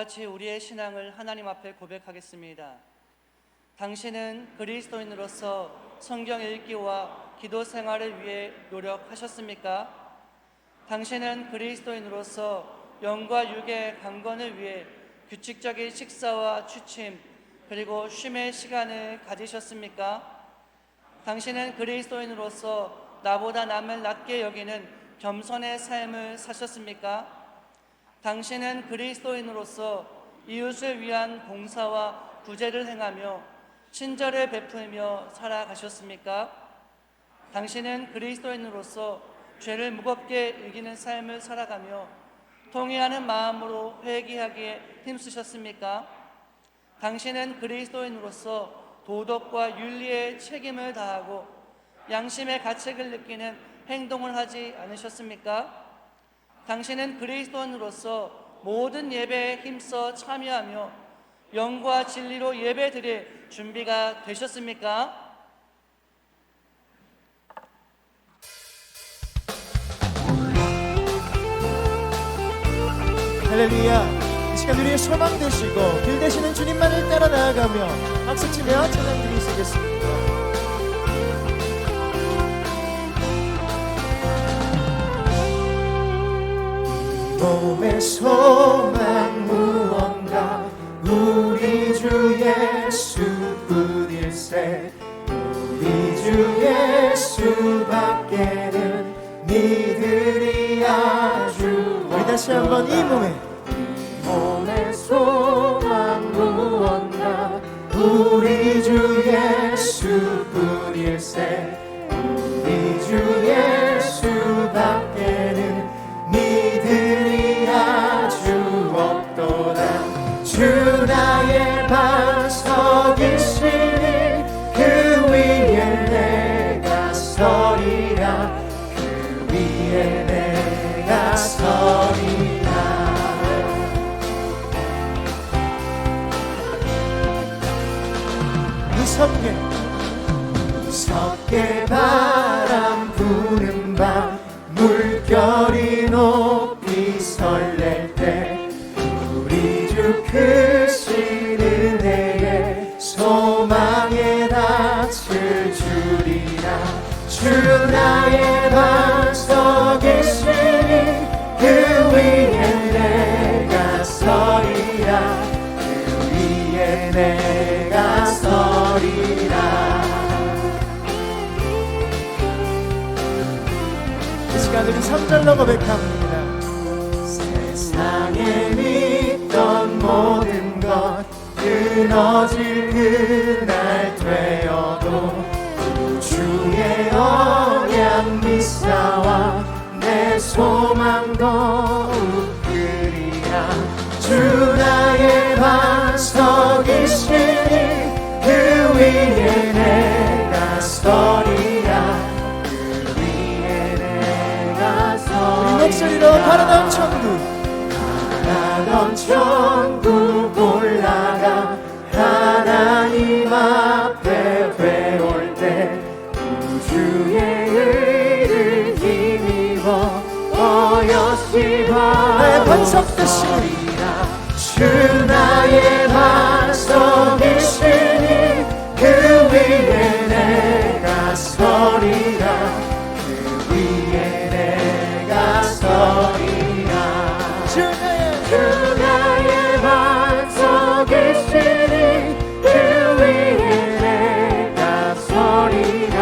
같이 우리의 신앙을 하나님 앞에 고백하겠습니다. 당신은 그리스도인으로서 성경 읽기와 기도 생활을 위해 노력하셨습니까? 당신은 그리스도인으로서 영과 육의 강건을 위해 규칙적인 식사와 취침 그리고 쉼의 시간을 가지셨습니까? 당신은 그리스도인으로서 나보다 남을 낮게 여기는 겸손의 삶을 사셨습니까? 당신은 그리스도인으로서 이웃을 위한 봉사와 구제를 행하며 친절을 베풀며 살아가셨습니까? 당신은 그리스도인으로서 죄를 무겁게 이기는 삶을 살아가며 통회하는 마음으로 회개하기에 힘쓰셨습니까? 당신은 그리스도인으로서 도덕과 윤리의 책임을 다하고 양심의 가책을 느끼는 행동을 하지 않으셨습니까? 당신은 그리스도인으로서 모든 예배에 힘써 참여하며 영과 진리로 예배드릴 준비가 되셨습니까? 할렐루야. 이 시간 우리의 소망 되시고 길 되시는 주님만을 따라 나아가며 박수치며 찬양 드리시겠습니다. 몸의 소망 무언가 우리 주 예수뿐일세. 우리 주 예수밖에는 니들이 아주 우리 다시 한번 이 몸의 소망 무언가 우리 주 예수뿐일세. 우리 주 예수밖에는 니들이 아주 없도다. 주 나의 반석이시니 그 위에 내가 서리라. 그 위에 내가 서리라. 무섭게 바람 부는 밤 물결이 높이 설렐 때 우리 주 크신 은혜에 소망에 닿을 줄이라. 주 나의 반석이시니 그 위에 내가 서리라. 그 위에 내가 서리라. 우리 3절로 고백합니다. 세상에 믿던 모든 것 끊어질 그날 되어도 주의 언약 미사와 내 소망 더욱 크리라. 주 나의 반석이시니 그 위에 내가 서리라. 목소리로 바라던 천국 올라가 하나님 앞에 배울 때 우주의 의를 힘입어 여시바 나의 반석 되시리라. 주 나의 반석이시니 그 위에 내가 서리라. 그 위에 내가 서리라. 주 나의 반석이시니 그 위에 내가 서리라.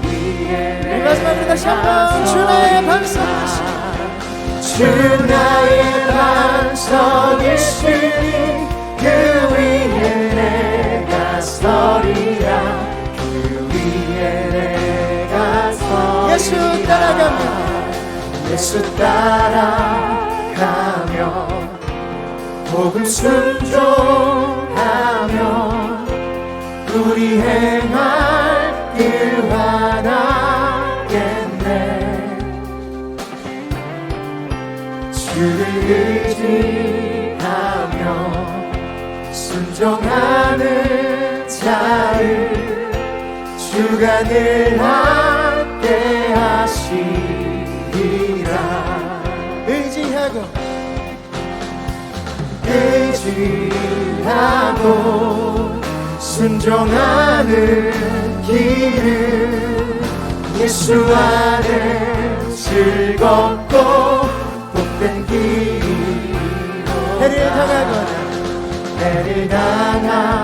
그 위에 내가 마지막으로 다시 한번 주 나의 반석이시니 주 나의 반석이시니 그 위에 내가 서리라. 그 위에 내가 서리라. 예수 따라가며 예수 따라가며 복음 순종하며 우리 행할 길 하나겠네. 주를 의지하며 순종하는 자를 주가 늘 함께 하시리라. 의지하고 의지하고 순종하는 길은 예수 안에 즐겁고 복된 길이로다. 해를 당하거나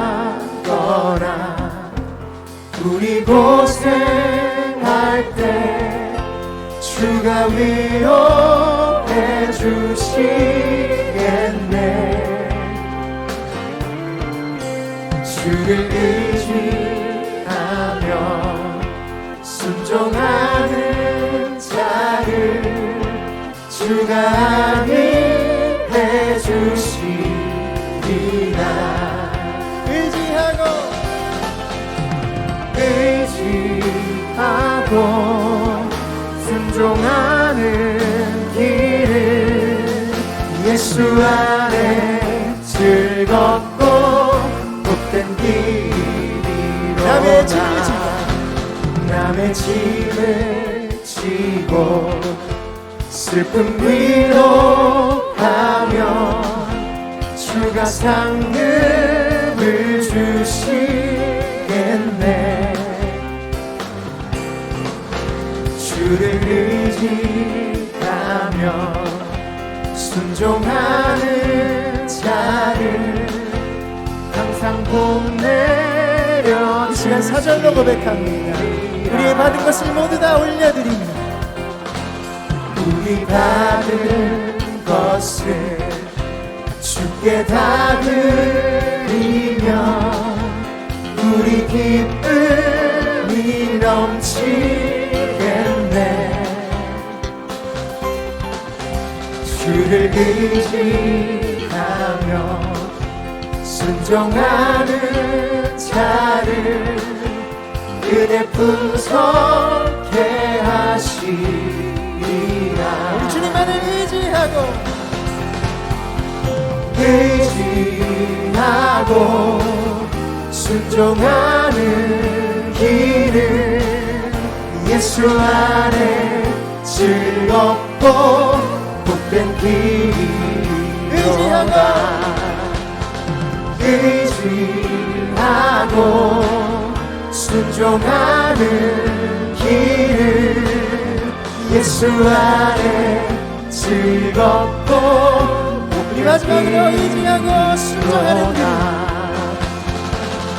우리 고생할 때 주가 위로해 주시겠네. 주를 의지하며 순종하는 자를 주가 안위해 주시리라. 의지하고 순종하는 길은 예수 안에 즐겁고 복된 길이로다. 남의 짐을 지고 슬픔 위로하며 주가 상급을 주시겠네. 주를 의지하며 순종하는 자를 항상 복내려. 이 시간 사절로 고백합니다. 우리의 받은 것을 모두 다 올려드립니다. 우리 받은 것을 주께 다 드리며 우리 기쁨이 넘치겠네. 주를 의지하며 순종하는 자를 은혜 풍성케 하시리라. 우리 주님만을 의지하고 순종하는 길은 예수 안에 즐겁고 복된 길이로다. 의지하고 순종하는 길은 예수 안에 즐겁고 복된 마지막으로 의지하고 순종하는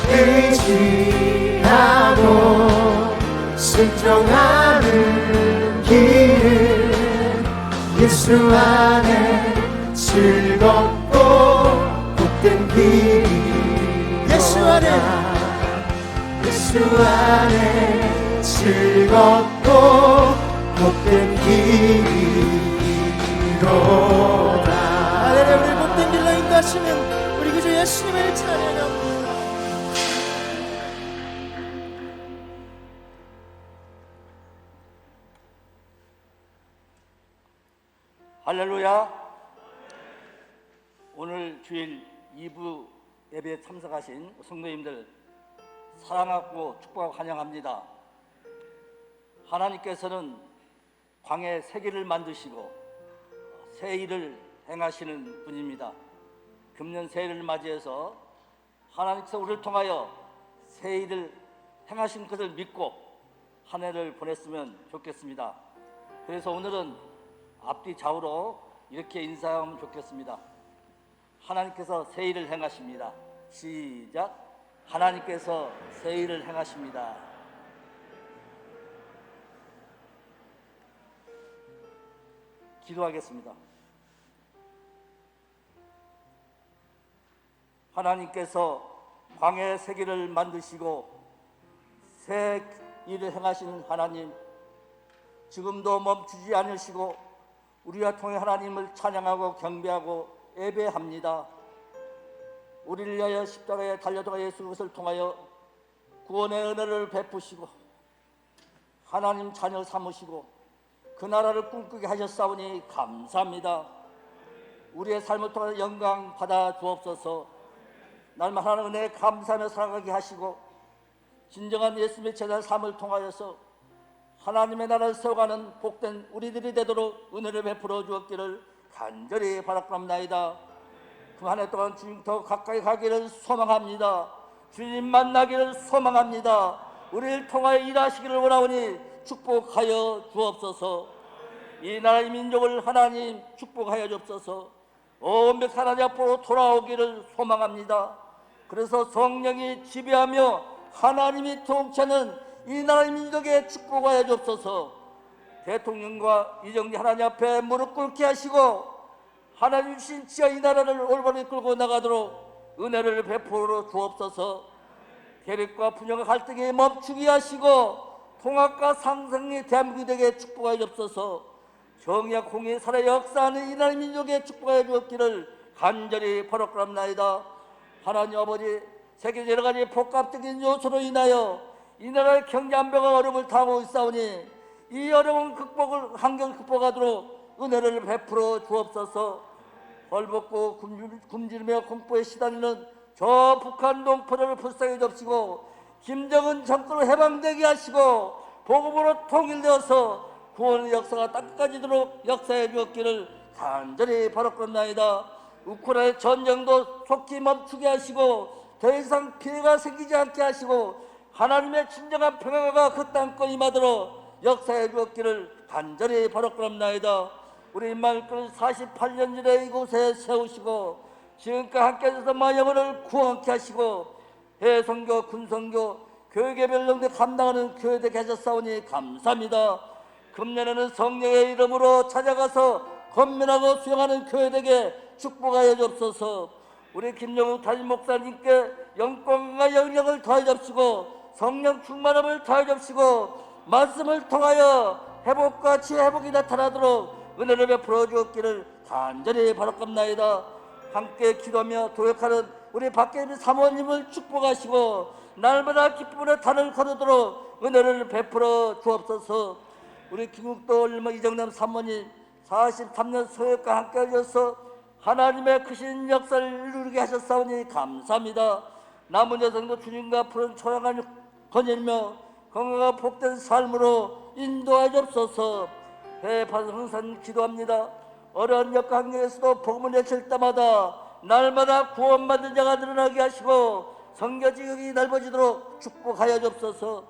길. 의지하고 순종하는 길은 예수 안에 즐겁고 복된 길. 예수 안에 즐겁고 복된 길이로다. 할렐루야. 우리 복된 길로 인도하시는 우리 구주 예수님을 찬양합니다. 할렐루야. 오늘 주일 2부 예배에 참석하신 성도님들 사랑하고 축복하고 환영합니다. 하나님께서는 광해 세계를 만드시고 새 일을 행하시는 분입니다. 금년 새해를 맞이해서 하나님께서 우리를 통하여 새 일을 행하신 것을 믿고 한 해를 보냈으면 좋겠습니다. 그래서 오늘은 앞뒤 좌우로 이렇게 인사하면 좋겠습니다. 하나님께서 새 일을 행하십니다. 시작. 하나님께서 새 일을 행하십니다. 기도하겠습니다. 하나님께서 광해 세계를 만드시고 새 일을 행하시는 하나님, 지금도 멈추지 않으시고 우리와 통해 하나님을 찬양하고 경배하고 예배합니다. 우리를 위하여 십자가에 달려들어 예수 그리스도를 통하여 구원의 은혜를 베푸시고 하나님 자녀 삼으시고 그 나라를 꿈꾸게 하셨사오니 감사합니다. 우리의 삶을 통해 영광 받아 주옵소서. 날마다 하나님 은혜에 감사하며 살아가게 하시고 진정한 예수님의 제자의 삶을 통하여서 하나님의 나라를 세워가는 복된 우리들이 되도록 은혜를 베풀어 주었기를 간절히 바라옵나이다. 한 해 동안 주님 더 가까이 가기를 소망합니다. 주님 만나기를 소망합니다. 우리를 통하여 일하시기를 원하오니 축복하여 주옵소서. 이 나라의 민족을 하나님 축복하여 주옵소서. 온백 하나님 앞으로 돌아오기를 소망합니다. 그래서 성령이 지배하며 하나님이 통치하는 이 나라의 민족에 축복하여 주옵소서. 대통령과 이정리 하나님 앞에 무릎 꿇게 하시고 하나님 주신 지하 이 나라를 올바르게 끌고 나가도록 은혜를 베풀어 주옵소서. 계획과 분열과 갈등이 멈추게 하시고 통합과 상생의 대한민국이 되게 축복하여 주옵소서. 정의와 공의의 살아 역사하는 이 나라의 민족에 축복하여 주옵기를 간절히 바라옵나이다. 하나님 아버지, 세계 여러 가지 복합적인 요소로 인하여 이 나라의 경제 안배가 어려움을 당하고 있사오니 이 어려운 환경을 극복하도록 은혜를 베풀어 주옵소서. 벌벗고 굶주리며 공포에 시달리는 저 북한 동포들을 불쌍히 접시고 김정은 정권을 해방되게 하시고 복음으로 통일되어서 구원의 역사가 땅끝까지 이도록 역사해 주었기를 간절히 바라옵나이다. 우크라이나 전쟁도 속히 멈추게 하시고 더 이상 피해가 생기지 않게 하시고 하나님의 진정한 평화가 그 땅권에 임하도록 역사해 주었기를 간절히 바라옵나이다. 우리 말끝 48년 전에 이곳에 세우시고 지금까지 함께 하셔서 만영을 구원케 하시고 해성교, 군성교, 교육의 변령대 감당하는 교회대 계셨사오니 감사합니다. 금년에는 성령의 이름으로 찾아가서 건면하고 수용하는 교회에게 축복하여 주옵소서. 우리 김영우 담임 목사님께 영광과 영령을 더하여 주시고 성령 충만함을 더하여 주시고 말씀을 통하여 회복과 지혜 회복이 나타나도록 은혜를 베풀어 주었기를 간절히 바라옵나이다. 함께 기도하며 도역하는 우리 박계민 사모님을 축복하시고 날마다 기쁨으로 단을 거두도록 은혜를 베풀어 주옵소서. 우리 김국도 이정남 사모님 43년 소역과 함께 하셔서 하나님의 크신 역사를 이루게 하셨사오니 감사합니다. 남은 여성도 주님과 푸른 초양을 거닐며 건강과 복된 삶으로 인도하여 주옵소서. 해파서 항상 기도합니다. 어려운 역과 환경에서도 복음을 외칠 때마다 날마다 구원받는 자가 늘어나게 하시고 성교지역이 넓어지도록 축복하여 주옵소서.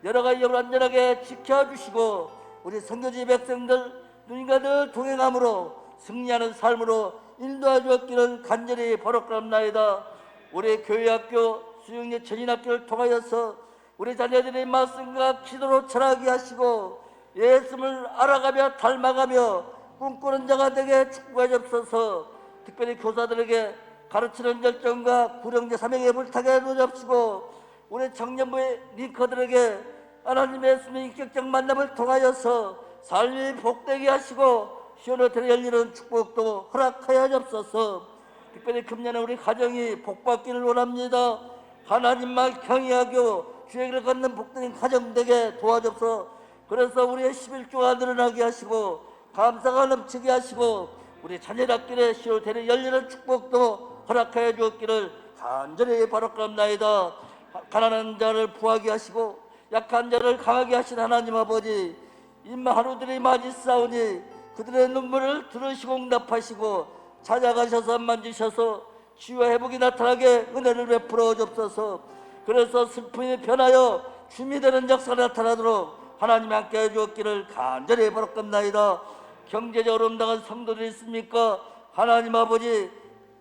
여러 가지 영을 안전하게 지켜주시고 우리 성교지 백성들 누님과 늘 동행함으로 승리하는 삶으로 인도하여 주었기를 간절히 바라옵나이다. 우리 교회학교 수영예 전인학교를 통하여서 우리 자녀들의 말씀과 기도로 자라게 하시고 예수를 알아가며 닮아가며 꿈꾸는 자가 되게 축복하여 주옵소서. 특별히 교사들에게 가르치는 열정과 구령제 사명에 불타게 해 주옵시고 우리 청년부의 링커들에게 하나님의 예수님의 인격적 만남을 통하여서 삶이 복되게 하시고 시원호텔에 열리는 축복도 허락하여 주옵소서. 특별히 금년에 우리 가정이 복받기를 원합니다. 하나님만 경외하고 주의 길을 걷는 복된 가정 되게 도와주옵소서. 그래서 우리의 11조가 늘어나게 하시고 감사가 넘치게 하시고 우리 자녀들끼리 시원호텔에 열리는 축복도 허락하여 주었기를 간절히 바라옵나이다. 가난한 자를 부하게 하시고 약한 자를 강하게 하신 하나님 아버지, 임마 하루들이 맞이 싸우니 그들의 눈물을 들으시고 응답하시고 찾아가셔서 만지셔서 치유와 회복이 나타나게 은혜를 베풀어 주옵소서. 그래서 슬픔이 변하여 춤이 되는 역사가 나타나도록 하나님 함께 해주었기를 간절히 바라옵나이다. 경제적 어려움 당한 성도들이 있습니까? 하나님 아버지,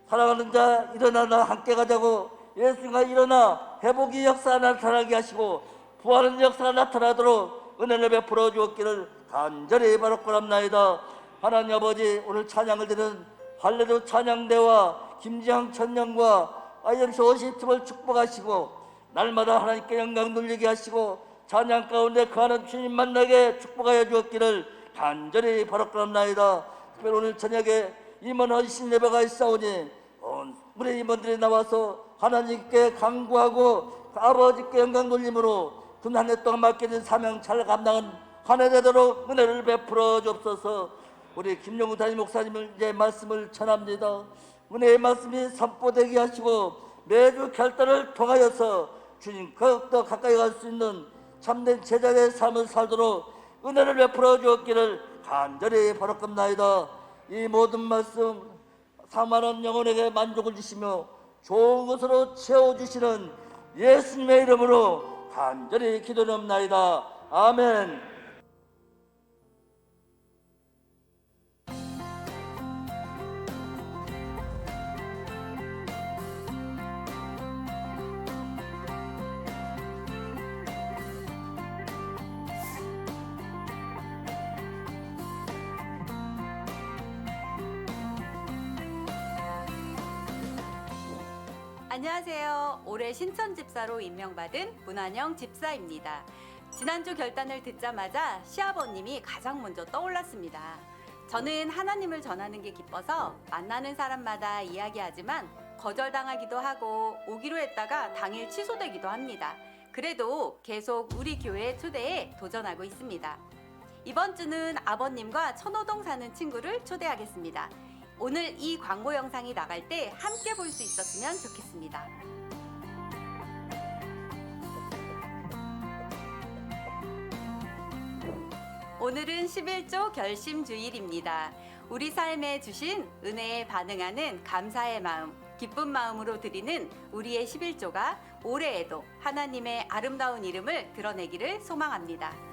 사랑하는 자 일어나 나 함께 가자고 예수가 일어나 회복의 역사가 나타나게 하시고 부활의 역사가 나타나도록 은혜를 베풀어 주었기를 간절히 바라옵나이다. 하나님 아버지, 오늘 찬양을 드리는 할례루 찬양대와 김지향 천령과 IMC 워시팀을 축복하시고 날마다 하나님께 영광 돌리게 하시고 찬양 가운데 거하는 주님 만나게 축복하여 주었기를 간절히 바라옵나이다. 특별히 오늘 저녁에 임원 헌신 예배가 있사오니 우리 임원들이 나와서 하나님께 간구하고 아버지께 영광 돌림으로 군 한 해 동안 맡겨진 사명 잘 감당한 한 해 되도록 은혜를 베풀어 주옵소서. 우리 김영우 담임 목사님을 이제 말씀을 전합니다. 은혜의 말씀이 선포되게 하시고 매주 결단을 통하여서 주님 더욱더 가까이 갈 수 있는 참된 제자의 삶을 살도록 은혜를 베풀어 주었기를 간절히 바라옵나이다. 이 모든 말씀 사망한 영혼에게 만족을 주시며 좋은 것으로 채워주시는 예수님의 이름으로 간절히 기도드립나이다. 아멘. 안녕하세요. 올해 신천 집사로 임명받은 문한영 집사입니다. 지난주 결단을 듣자마자 시아버님이 가장 먼저 떠올랐습니다. 저는 하나님을 전하는 게 기뻐서 만나는 사람마다 이야기하지만 거절당하기도 하고 오기로 했다가 당일 취소되기도 합니다. 그래도 계속 우리 교회에 초대해 도전하고 있습니다. 이번 주는 아버님과 천호동 사는 친구를 초대하겠습니다. 오늘 이 광고 영상이 나갈 때 함께 볼 수 있었으면 좋겠습니다. 오늘은 11조 결심주일입니다. 우리 삶에 주신 은혜에 반응하는 감사의 마음, 기쁜 마음으로 드리는 우리의 11조가 올해에도 하나님의 아름다운 이름을 드러내기를 소망합니다.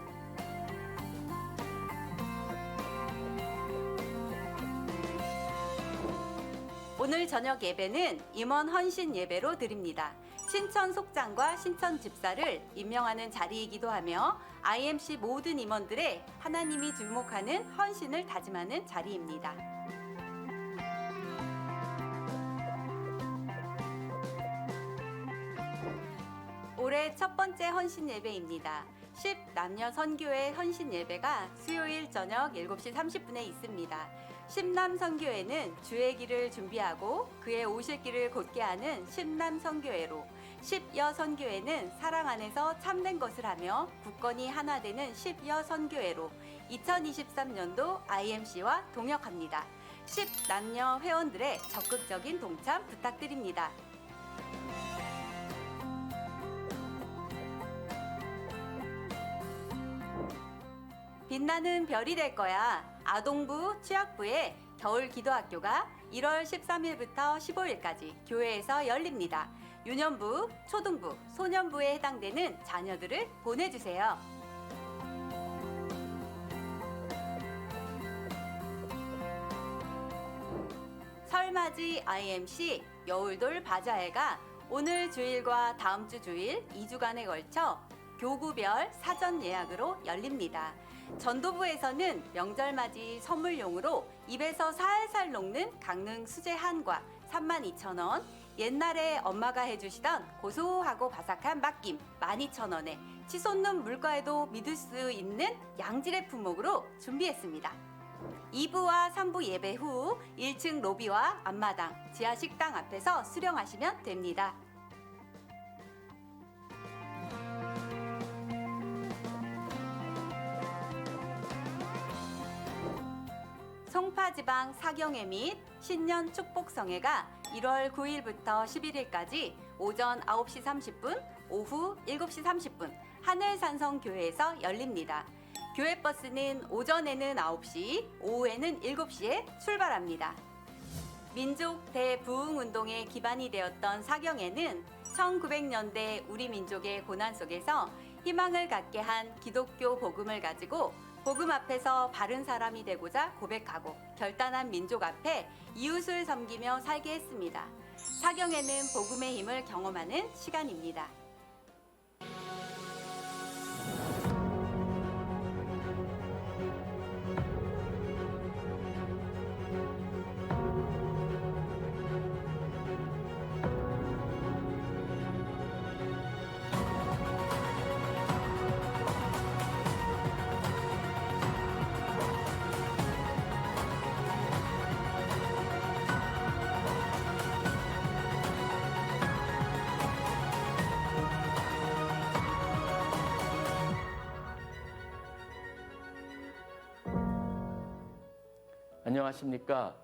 오늘 저녁 예배는 임원 헌신 예배로 드립니다. 신천 속장과 신천 집사를 임명하는 자리이기도 하며 IMC 모든 임원들의 하나님이 주목하는 헌신을 다짐하는 자리입니다. 올해 첫 번째 헌신 예배입니다. 10남녀 선교회 헌신 예배가 수요일 저녁 7시 30분에 있습니다. 10남 선교회는 주의 길을 준비하고 그의 오실 길을 곧게 하는 10남 선교회로, 10여 선교회는 사랑 안에서 참된 것을 하며 굳건히 하나 되는 10여 선교회로 2023년도 IMC와 동역합니다. 10남녀 회원들의 적극적인 동참 부탁드립니다. 빛나는 별이 될 거야. 아동부, 취약부의 겨울 기도학교가 1월 13일부터 15일까지 교회에서 열립니다. 유년부, 초등부, 소년부에 해당되는 자녀들을 보내주세요. 설맞이 IMC 여울돌 바자회가 오늘 주일과 다음 주 주일 2주간에 걸쳐 교구별 사전 예약으로 열립니다. 전도부에서는 명절맞이 선물용으로 입에서 살살 녹는 강릉 수제 한과 32,000원, 옛날에 엄마가 해주시던 고소하고 바삭한 맛김 12,000원에 치솟는 물가에도 믿을 수 있는 양질의 품목으로 준비했습니다. 2부와 3부 예배 후 1층 로비와 앞마당, 지하 식당 앞에서 수령하시면 됩니다. 송파지방 사경회 및 신년 축복성회가 1월 9일부터 11일까지 오전 9시 30분, 오후 7시 30분 하늘산성교회에서 열립니다. 교회 버스는 오전에는 9시, 오후에는 7시에 출발합니다. 민족 대부흥운동의 기반이 되었던 사경회는 1900년대 우리 민족의 고난 속에서 희망을 갖게 한 기독교 복음을 가지고 복음 앞에서 바른 사람이 되고자 고백하고 결단한 민족 앞에 이웃을 섬기며 살게 했습니다. 사경회는 복음의 힘을 경험하는 시간입니다. 안녕하십니까.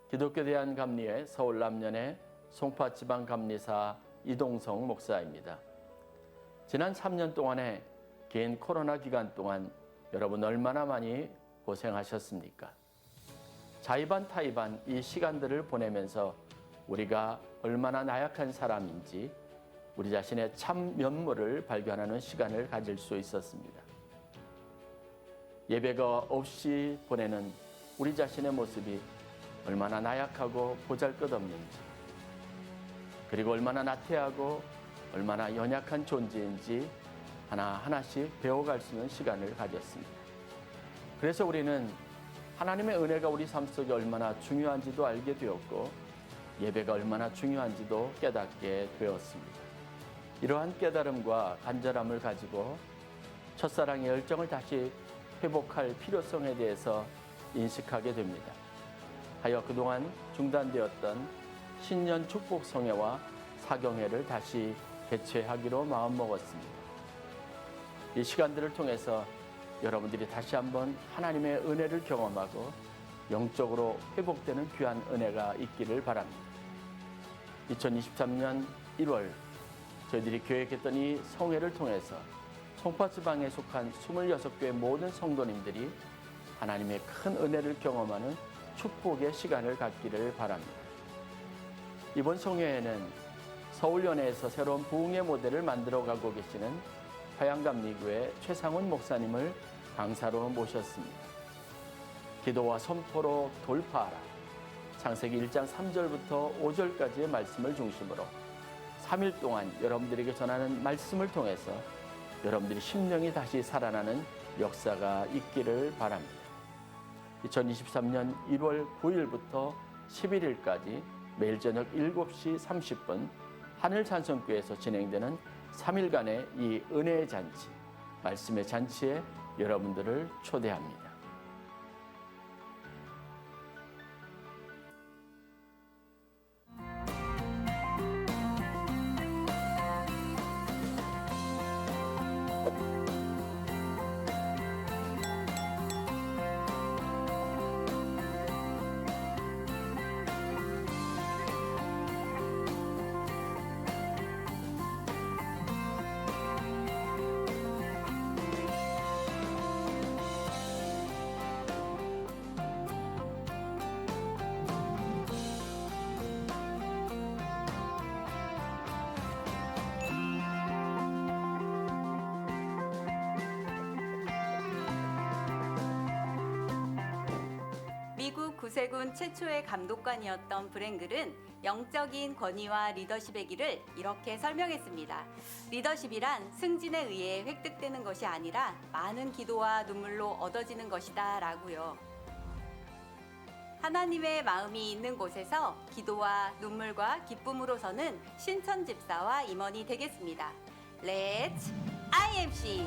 기독교 대한감리회 서울남년의 송파지방감리사 이동성 목사입니다. 지난 3년 동안의 긴 코로나 기간 동안 여러분 얼마나 많이 고생하셨습니까? 자의반 타의반 이 시간들을 보내면서 우리가 얼마나 나약한 사람인지 우리 자신의 참 면모를 발견하는 시간을 가질 수 있었습니다. 예배가 없이 보내는 우리 자신의 모습이 얼마나 나약하고 보잘것없는지, 그리고 얼마나 나태하고 얼마나 연약한 존재인지 하나하나씩 배워갈 수 있는 시간을 가졌습니다. 그래서 우리는 하나님의 은혜가 우리 삶 속에 얼마나 중요한지도 알게 되었고 예배가 얼마나 중요한지도 깨닫게 되었습니다. 이러한 깨달음과 간절함을 가지고 첫사랑의 열정을 다시 회복할 필요성에 대해서 인식하게 됩니다. 하여 그동안 중단되었던 신년 축복 성회와 사경회를 다시 개최하기로 마음먹었습니다. 이 시간들을 통해서 여러분들이 다시 한번 하나님의 은혜를 경험하고 영적으로 회복되는 귀한 은혜가 있기를 바랍니다. 2023년 1월 저희들이 계획했던 이 성회를 통해서 송파지방에 속한 26교회 모든 성도님들이 하나님의 큰 은혜를 경험하는 축복의 시간을 갖기를 바랍니다. 이번 성회에는 서울연회에서 새로운 부흥의 모델을 만들어가고 계시는 화양감리교회 최상훈 목사님을 강사로 모셨습니다. 기도와 선포로 돌파하라. 창세기 1장 3절부터 5절까지의 말씀을 중심으로 3일 동안 여러분들에게 전하는 말씀을 통해서 여러분들이 심령이 다시 살아나는 역사가 있기를 바랍니다. 2023년 1월 9일부터 11일까지 매일 저녁 7시 30분 하늘찬송교회에서 진행되는 3일간의 이 은혜의 잔치, 말씀의 잔치에 여러분들을 초대합니다. 미국 구세군 최초의 감독관이었던 브랭글은 영적인 권위와 리더십의 길을 이렇게 설명했습니다. 리더십이란 승진에 의해 획득되는 것이 아니라 많은 기도와 눈물로 얻어지는 것이다 라고요. 하나님의 마음이 있는 곳에서 기도와 눈물과 기쁨으로서는 신천 집사와 임원이 되겠습니다. Let's IMC!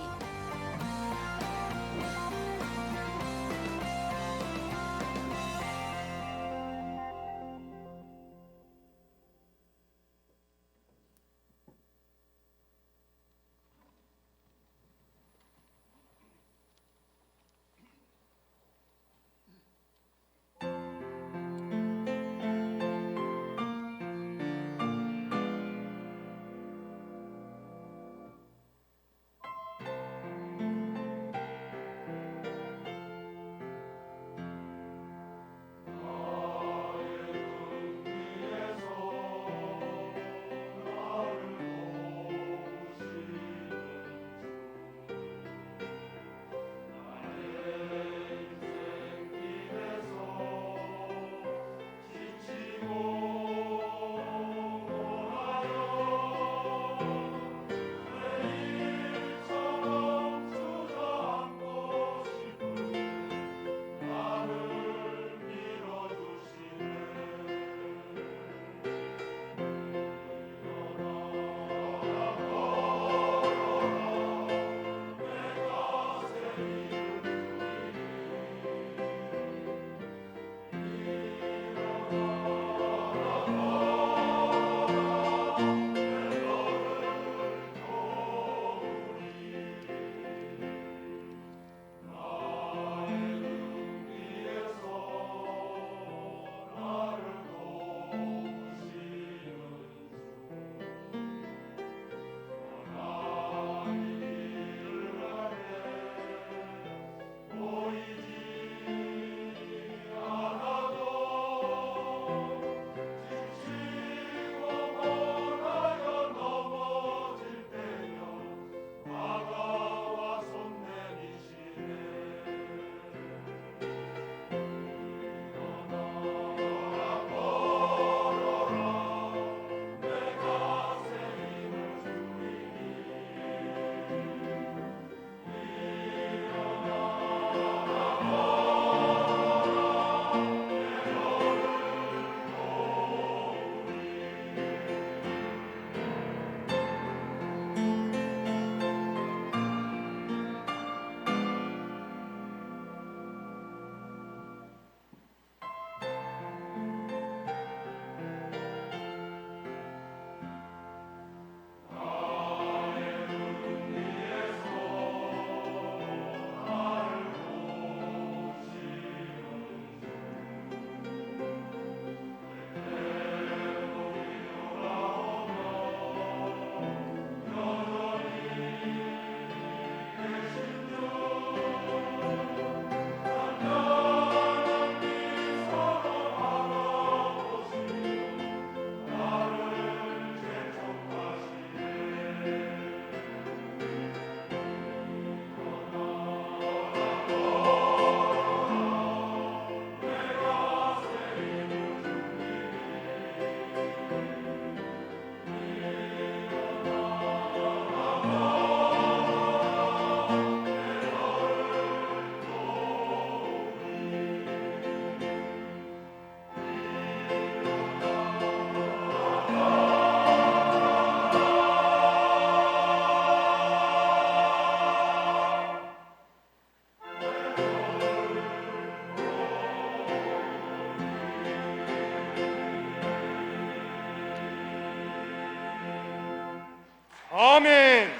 아멘.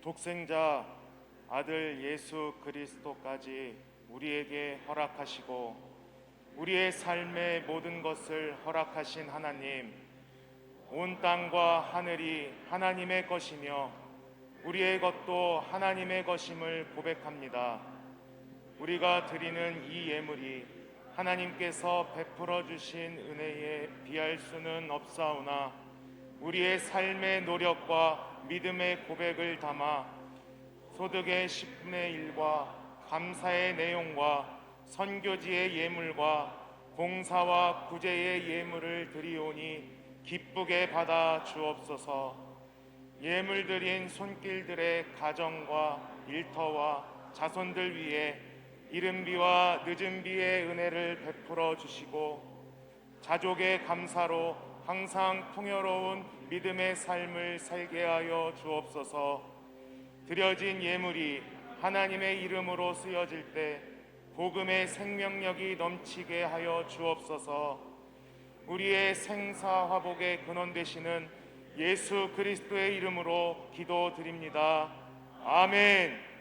독생자 아들 예수 그리스도까지 우리에게 허락하시고 우리의 삶의 모든 것을 허락하신 하나님, 온 땅과 하늘이 하나님의 것이며 우리의 것도 하나님의 것임을 고백합니다. 우리가 드리는 이 예물이 하나님께서 베풀어 주신 은혜에 비할 수는 없사오나 우리의 삶의 노력과 믿음의 고백을 담아 소득의 10분의 1과 감사의 내용과 선교지의 예물과 봉사와 구제의 예물을 드리오니 기쁘게 받아 주옵소서. 예물 드린 손길들의 가정과 일터와 자손들 위에 이른 비와 늦은 비의 은혜를 베풀어 주시고 자족의 감사로 항상 풍요로운 믿음의 삶을 살게 하여 주옵소서. 드려진 예물이 하나님의 이름으로 쓰여질 때 복음의 생명력이 넘치게 하여 주옵소서. 우리의 생사화복의 근원 되시는 예수 그리스도의 이름으로 기도드립니다. 아멘.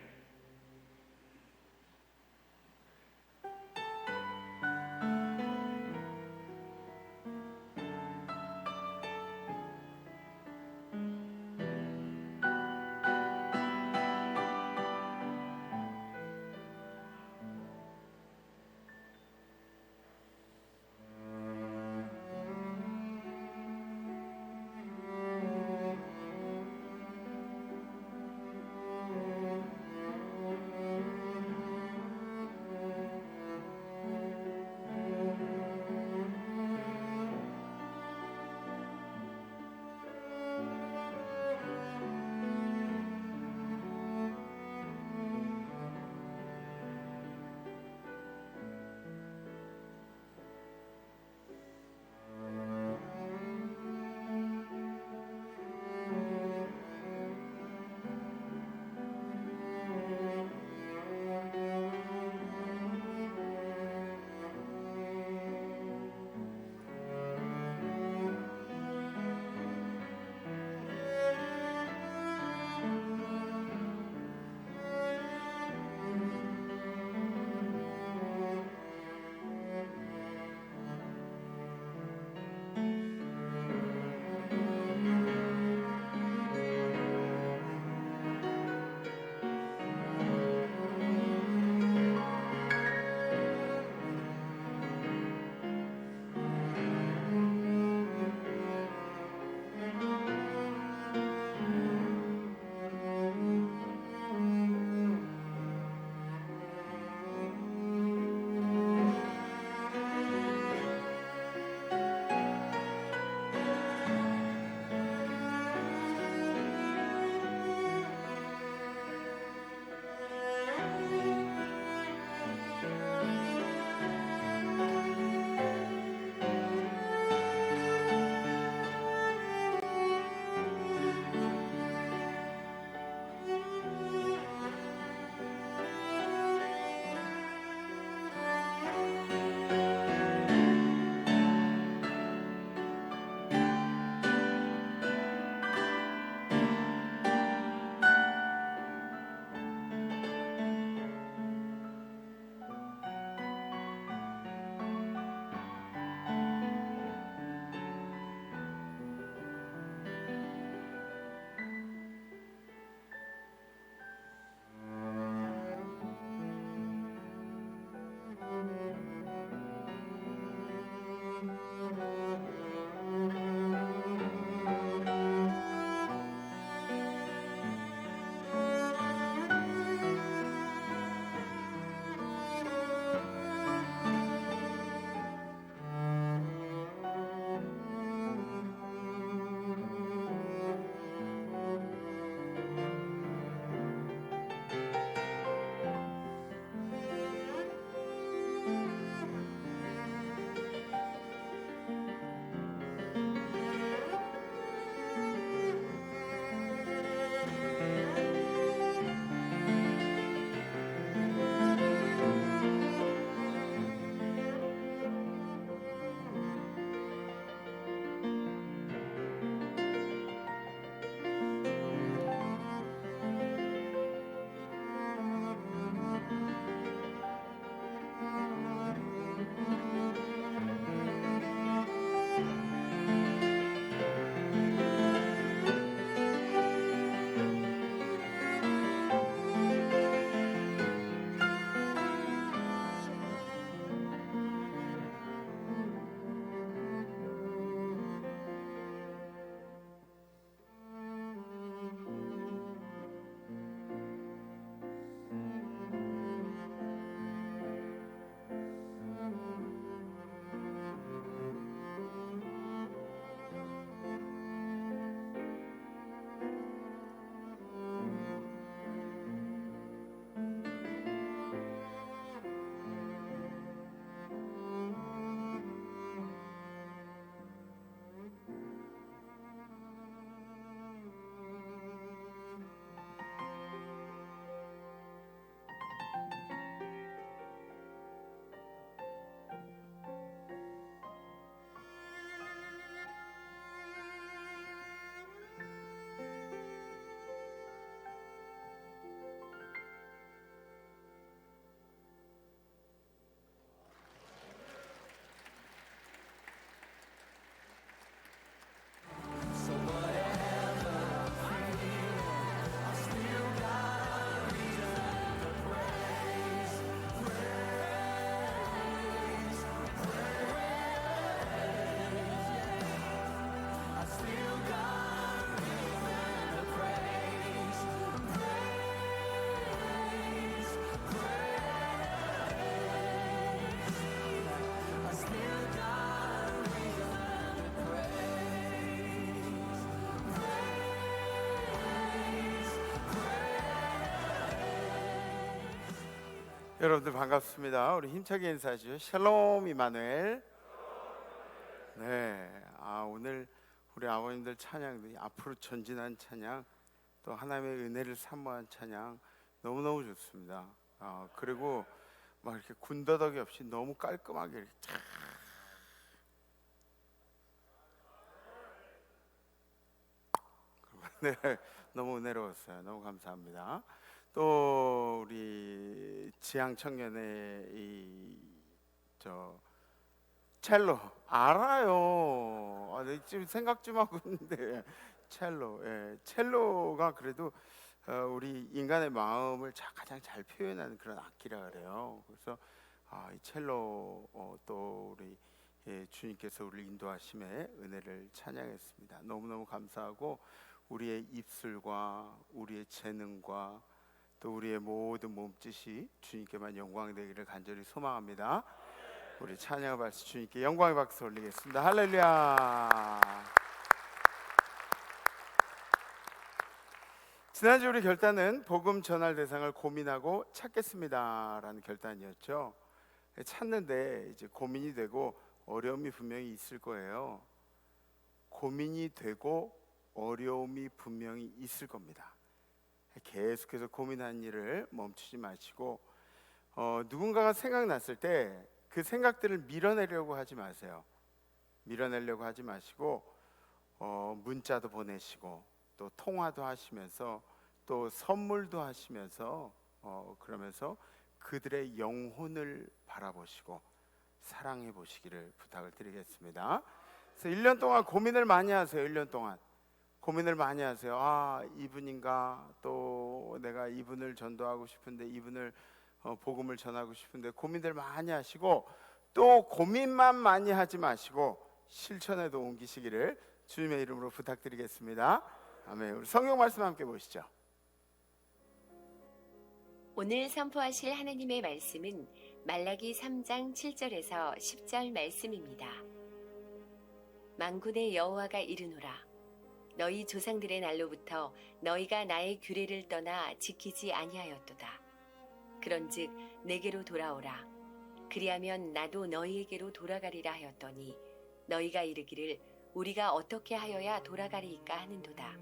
여러분들 반갑습니다. 우리 힘차게 인사하시죠. 샬롬 이마누엘. 네, 오늘 우리 아버님들 찬양들이 앞으로 전진한 찬양, 또 하나님의 은혜를 사모한 찬양 너무너무 좋습니다. 그리고 막 이렇게 군더더기 없이 너무 깔끔하게 이렇게 쫙. 네, 너무 은혜로웠어요. 너무 감사합니다. 또 우리 지향 청년의 첼로 알아요. 네, 지금 생각 좀 하고 있는데 첼로, 첼로가 그래도 우리 인간의 마음을 가장 잘 표현하는 그런 악기라 그래요. 그래서 이 첼로 또 우리 주님께서 우리를 인도하심에 은혜를 찬양했습니다. 너무너무 감사하고 우리의 입술과 우리의 재능과 또 우리의 모든 몸짓이 주님께만 영광 되기를 간절히 소망합니다. 우리 찬양을 받으시 주님께 영광의 박수 올리겠습니다. 할렐루야. 지난주 우리 결단은 복음 전할 대상을 고민하고 찾겠습니다라는 결단이었죠. 찾는데 이제 고민이 되고 어려움이 분명히 있을 거예요. 고민이 되고 어려움이 분명히 있을 겁니다. 계속해서 고민하는 일을 멈추지 마시고 누군가가 생각났을 때 그 생각들을 밀어내려고 하지 마세요. 밀어내려고 하지 마시고 문자도 보내시고 또 통화도 하시면서 또 선물도 하시면서 그러면서 그들의 영혼을 바라보시고 사랑해 보시기를 부탁을 드리겠습니다. 그래서 1년 동안 고민을 많이 하세요. 1년 동안 고민을 많이 하세요. 이분인가, 또 내가 이분을 전도하고 싶은데, 이분을 복음을 전하고 싶은데, 고민들 많이 하시고 또 고민만 많이 하지 마시고 실천에도 옮기시기를 주님의 이름으로 부탁드리겠습니다. 아멘. 우리 성경 말씀 함께 보시죠. 오늘 선포하실 하나님의 말씀은 말라기 3장 7절에서 10절 말씀입니다. 만군의 여호와가 이르노라. 너희 조상들의 날로부터 너희가 나의 규례를 떠나 지키지 아니하였도다. 그런즉 내게로 돌아오라. 그리하면 나도 너희에게로 돌아가리라 하였더니 너희가 이르기를 우리가 어떻게 하여야 돌아가리이까 하는도다.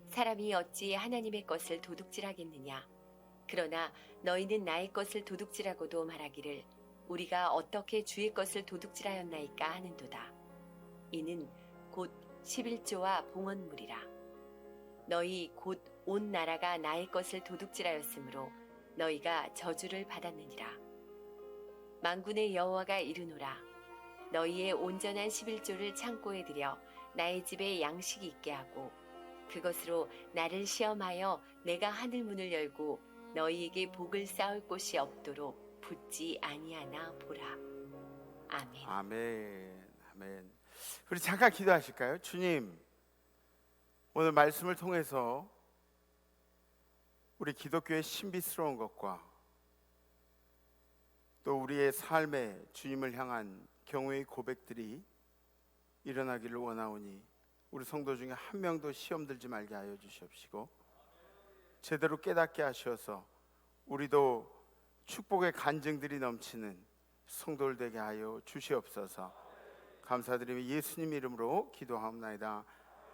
사람이 어찌 하나님의 것을 도둑질하겠느냐. 그러나 너희는 나의 것을 도둑질하고도 말하기를 우리가 어떻게 주의 것을 도둑질하였나이까 하는도다. 이는 곧 11조와 봉헌물이라. 너희 곧 온 나라가 나의 것을 도둑질하였으므로 너희가 저주를 받았느니라. 만군의 여호와가 이르노라. 너희의 온전한 11조를 창고에 들여 나의 집에 양식이 있게 하고 그것으로 나를 시험하여 내가 하늘 문을 열고 너희에게 복을 쌓을 곳이 없도록 붙지 아니하나 보라. 아멘. 아멘. 아멘. 우리 잠깐 기도하실까요? 주님, 오늘 말씀을 통해서 우리 기독교의 신비스러운 것과 또 우리의 삶에 주님을 향한 경외의 고백들이 일어나기를 원하오니 우리 성도 중에 한 명도 시험 들지 말게 하여 주시옵시고 제대로 깨닫게 하셔서 우리도 축복의 간증들이 넘치는 성도들 되게 하여 주시옵소서. 감사드리며 예수님 이름으로 기도하옵나이다.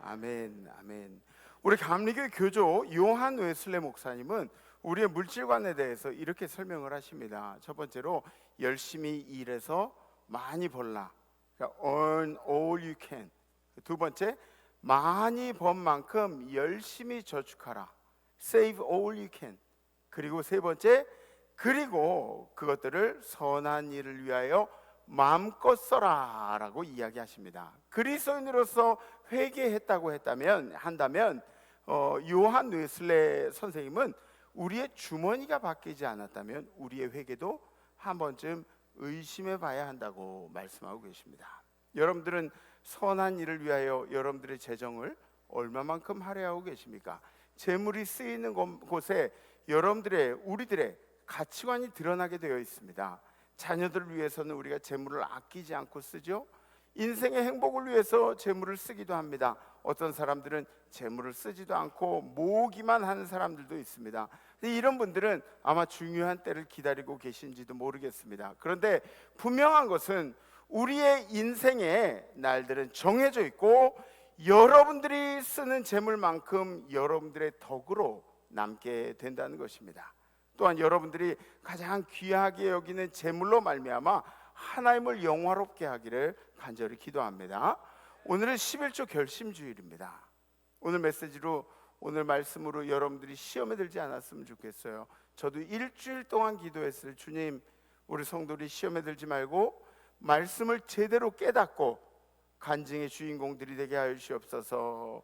아멘. 아멘. 우리 감리교회 교조 요한 웨슬레 목사님은 우리의 물질관에 대해서 이렇게 설명을 하십니다. 첫 번째로 열심히 일해서 많이 벌라. 그러니까 earn all you can. 두 번째, 많이 번 만큼 열심히 저축하라. Save all you can. 그리고 세 번째, 그리고 그것들을 선한 일을 위하여 마음껏 써라 라고 이야기하십니다. 그리스도인으로서 회개했다고 한다면 요한 웨슬레 선생님은 우리의 주머니가 바뀌지 않았다면 우리의 회개도 한 번쯤 의심해 봐야 한다고 말씀하고 계십니다. 여러분들은 선한 일을 위하여 여러분들의 재정을 얼마만큼 할애하고 계십니까? 재물이 쓰이는 곳에 우리들의 가치관이 드러나게 되어 있습니다. 자녀들을 위해서는 우리가 재물을 아끼지 않고 쓰죠. 인생의 행복을 위해서 재물을 쓰기도 합니다. 어떤 사람들은 재물을 쓰지도 않고 모으기만 하는 사람들도 있습니다. 근데 이런 분들은 아마 중요한 때를 기다리고 계신지도 모르겠습니다. 그런데 분명한 것은 우리의 인생의 날들은 정해져 있고 여러분들이 쓰는 재물만큼 여러분들의 덕으로 남게 된다는 것입니다. 또한 여러분들이 가장 귀하게 여기는 재물로 말미암아 하나님을 영화롭게 하기를 간절히 기도합니다. 오늘은 11조 결심주일입니다. 오늘 메시지로, 오늘 말씀으로 여러분들이 시험에 들지 않았으면 좋겠어요. 저도 일주일 동안 기도했을 주님, 우리 성도들이 시험에 들지 말고 말씀을 제대로 깨닫고 간증의 주인공들이 되게 하여 주시옵소서.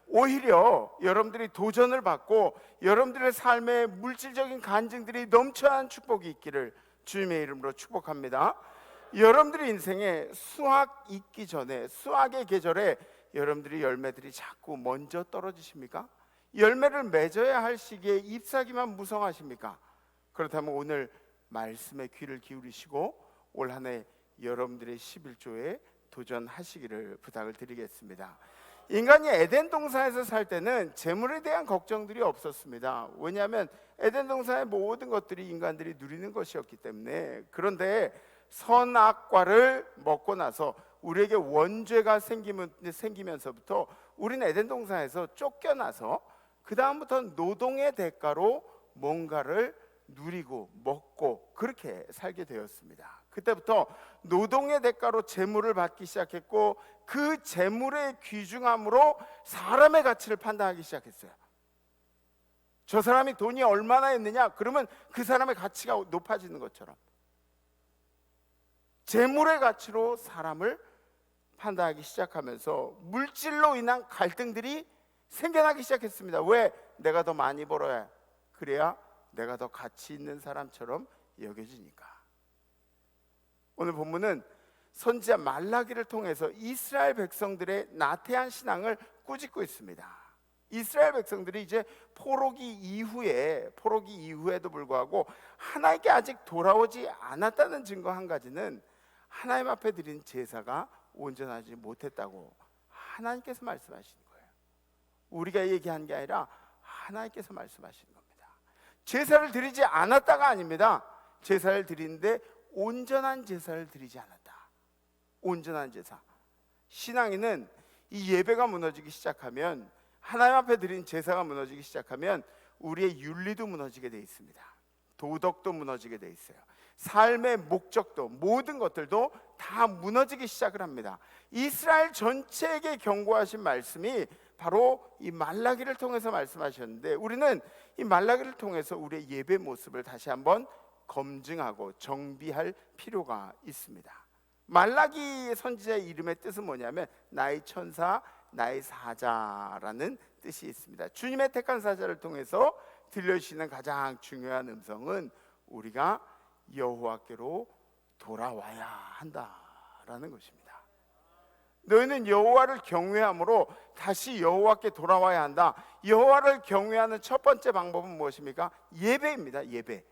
오히려 여러분들이 도전을 받고 여러분들의 삶에 물질적인 간증들이 넘쳐난 축복이 있기를 주님의 이름으로 축복합니다. 여러분들의 인생에 수확 있기 전에, 수확의 계절에 여러분들이 열매들이 자꾸 먼저 떨어지십니까? 열매를 맺어야 할 시기에 잎사귀만 무성하십니까? 그렇다면 오늘 말씀에 귀를 기울이시고 올 한 해 여러분들의 11조에 도전하시기를 부탁을 드리겠습니다. 인간이 에덴 동산에서 살 때는 재물에 대한 걱정들이 없었습니다. 왜냐하면 에덴 동산의 모든 것들이 인간들이 누리는 것이었기 때문에. 그런데 선악과를 먹고 나서 우리에게 원죄가 생기면서부터 우리는 에덴 동산에서 쫓겨나서 그 다음부터 노동의 대가로 뭔가를 누리고 먹고 그렇게 살게 되었습니다. 그때부터 노동의 대가로 재물을 받기 시작했고 그 재물의 귀중함으로 사람의 가치를 판단하기 시작했어요. 저 사람이 돈이 얼마나 있느냐? 그러면 그 사람의 가치가 높아지는 것처럼 재물의 가치로 사람을 판단하기 시작하면서 물질로 인한 갈등들이 생겨나기 시작했습니다. 왜? 내가 더 많이 벌어야, 그래야 내가 더 가치 있는 사람처럼 여겨지니까. 오늘 본문은 선지자 말라기를 통해서 이스라엘 백성들의 나태한 신앙을 꾸짖고 있습니다. 이스라엘 백성들이 이제 포로기 이후에도 불구하고 하나님께 아직 돌아오지 않았다는 증거 한 가지는 하나님 앞에 드린 제사가 온전하지 못했다고 하나님께서 말씀하시는 거예요. 우리가 얘기한 게 아니라 하나님께서 말씀하시는 겁니다. 제사를 드리지 않았다가 아닙니다. 제사를 드리는데 온전한 제사를 드리지 않았다. 온전한 제사. 신앙인은 이 예배가 무너지기 시작하면, 하나님 앞에 드린 제사가 무너지기 시작하면 우리의 윤리도 무너지게 돼 있습니다. 도덕도 무너지게 돼 있어요. 삶의 목적도, 모든 것들도 다 무너지기 시작을 합니다. 이스라엘 전체에게 경고하신 말씀이 바로 이 말라기를 통해서 말씀하셨는데, 우리는 이 말라기를 통해서 우리의 예배 모습을 다시 한번 검증하고 정비할 필요가 있습니다. 말라기 선지자의 이름의 뜻은 뭐냐면 나의 천사, 나의 사자라는 뜻이 있습니다. 주님의 택한 사자를 통해서 들려주시는 가장 중요한 음성은 우리가 여호와께로 돌아와야 한다라는 것입니다. 너희는 여호와를 경외함으로 다시 여호와께 돌아와야 한다. 여호와를 경외하는 첫 번째 방법은 무엇입니까? 예배입니다. 예배.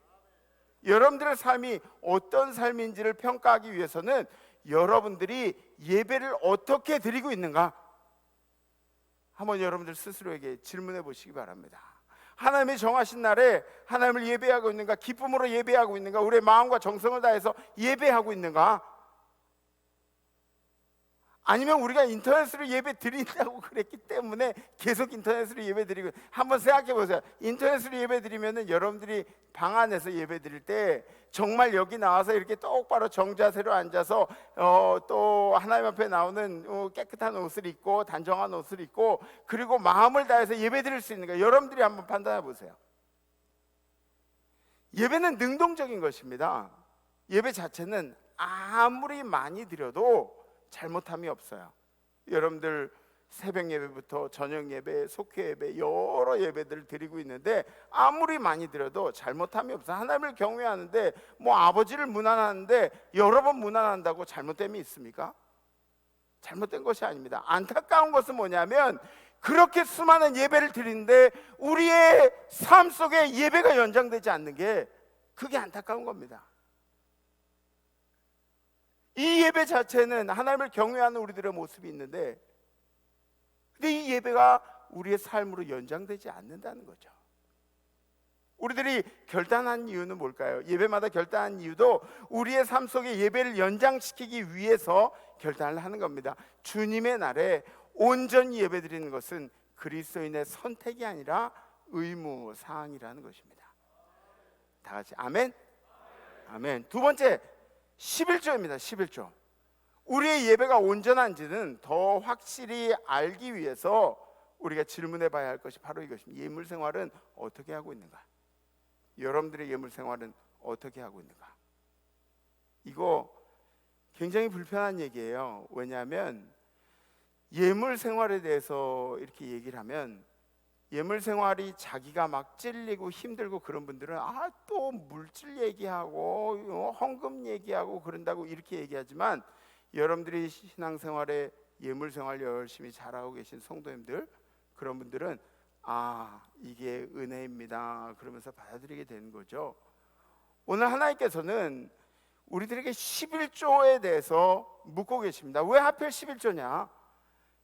여러분들의 삶이 어떤 삶인지를 평가하기 위해서는 여러분들이 예배를 어떻게 드리고 있는가 한번 여러분들 스스로에게 질문해 보시기 바랍니다. 하나님이 정하신 날에 하나님을 예배하고 있는가? 기쁨으로 예배하고 있는가? 우리의 마음과 정성을 다해서 예배하고 있는가? 아니면 우리가 인터넷으로 예배 드린다고 그랬기 때문에 계속 인터넷으로 예배 드리고, 한번 생각해 보세요. 인터넷으로 예배 드리면은 여러분들이 방 안에서 예배 드릴 때 정말 여기 나와서 이렇게 똑바로 정자세로 앉아서 또 하나님 앞에 나오는 깨끗한 옷을 입고 단정한 옷을 입고 그리고 마음을 다해서 예배 드릴 수 있는가? 여러분들이 한번 판단해 보세요. 예배는 능동적인 것입니다. 예배 자체는 아무리 많이 드려도 잘못함이 없어요. 여러분들 새벽 예배부터 저녁 예배, 속회 예배, 여러 예배들을 드리고 있는데 아무리 많이 드려도 잘못함이 없어요. 하나님을 경외하는데 뭐 아버지를 문안하는데 여러 번 문안한다고 잘못됨이 있습니까? 잘못된 것이 아닙니다. 안타까운 것은 뭐냐면 그렇게 수많은 예배를 드리는데 우리의 삶 속에 예배가 연장되지 않는 게, 그게 안타까운 겁니다. 이 예배 자체는 하나님을 경외하는 우리들의 모습이 있는데 근데 이 예배가 우리의 삶으로 연장되지 않는다는 거죠. 우리들이 결단한 이유는 뭘까요? 예배마다 결단한 이유도 우리의 삶 속에 예배를 연장시키기 위해서 결단을 하는 겁니다. 주님의 날에 온전히 예배드리는 것은 그리스도인의 선택이 아니라 의무 사항이라는 것입니다. 다 같이 아멘. 아멘. 두 번째 11조입니다. 11조. 우리의 예배가 온전한지는 더 확실히 알기 위해서 우리가 질문해 봐야 할 것이 바로 이것입니다. 예물 생활은 어떻게 하고 있는가? 여러분들의 예물 생활은 어떻게 하고 있는가? 이거 굉장히 불편한 얘기예요. 왜냐하면 예물 생활에 대해서 이렇게 얘기를 하면 예물 생활이 자기가 막 찔리고 힘들고 그런 분들은 또 물질 얘기하고 헌금 얘기하고 그런다고 이렇게 얘기하지만, 여러분들이 신앙생활에 예물 생활 열심히 잘하고 계신 성도님들, 그런 분들은 이게 은혜입니다 그러면서 받아들이게 되는 거죠. 오늘 하나님께서는 우리들에게 11조에 대해서 묻고 계십니다. 왜 하필 11조냐?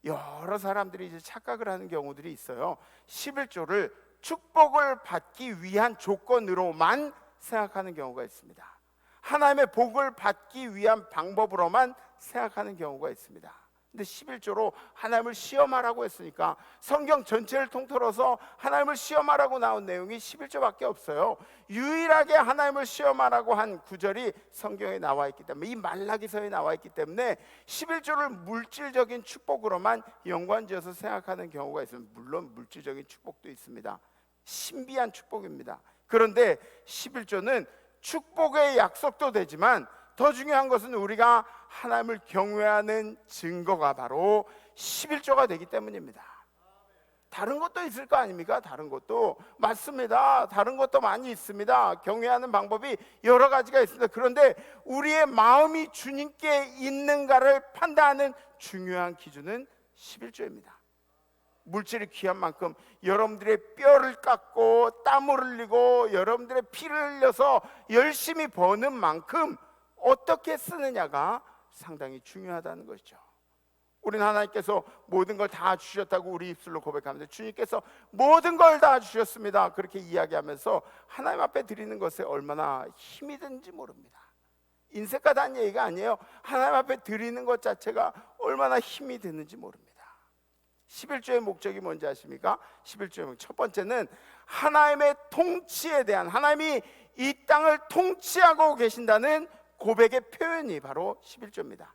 여러 사람들이 이제 착각을 하는 경우들이 있어요. 11조를 축복을 받기 위한 조건으로만 생각하는 경우가 있습니다. 하나님의 복을 받기 위한 방법으로만 생각하는 경우가 있습니다. 근데 11조로 하나님을 시험하라고 했으니까 성경 전체를 통틀어서 하나님을 시험하라고 나온 내용이 11조밖에 없어요. 유일하게 하나님을 시험하라고 한 구절이 성경에 나와 있기 때문에, 이 말라기서에 나와 있기 때문에 11조를 물질적인 축복으로만 연관지어서 생각하는 경우가 있습니다. 물론 물질적인 축복도 있습니다. 신비한 축복입니다. 그런데 11조는 축복의 약속도 되지만 더 중요한 것은 우리가 하나님을 경외하는 증거가 바로 11조가 되기 때문입니다. 다른 것도 있을 거 아닙니까? 다른 것도 맞습니다. 다른 것도 많이 있습니다. 경외하는 방법이 여러 가지가 있습니다. 그런데 우리의 마음이 주님께 있는가를 판단하는 중요한 기준은 11조입니다. 물질이 귀한 만큼 여러분들의 뼈를 깎고 땀을 흘리고 여러분들의 피를 흘려서 열심히 버는 만큼 어떻게 쓰느냐가 상당히 중요하다는 것이죠. 우리는 하나님께서 모든 걸 다 주셨다고 우리 입술로 고백하면서 주님께서 모든 걸 다 주셨습니다 그렇게 이야기하면서 하나님 앞에 드리는 것에 얼마나 힘이 드는지 모릅니다. 인색하다는 얘기가 아니에요. 하나님 앞에 드리는 것 자체가 얼마나 힘이 드는지 모릅니다. 11조의 목적이 뭔지 아십니까? 11조의 목적 첫 번째는 하나님의 통치에 대한, 하나님이 이 땅을 통치하고 계신다는 고백의 표현이 바로 11조입니다.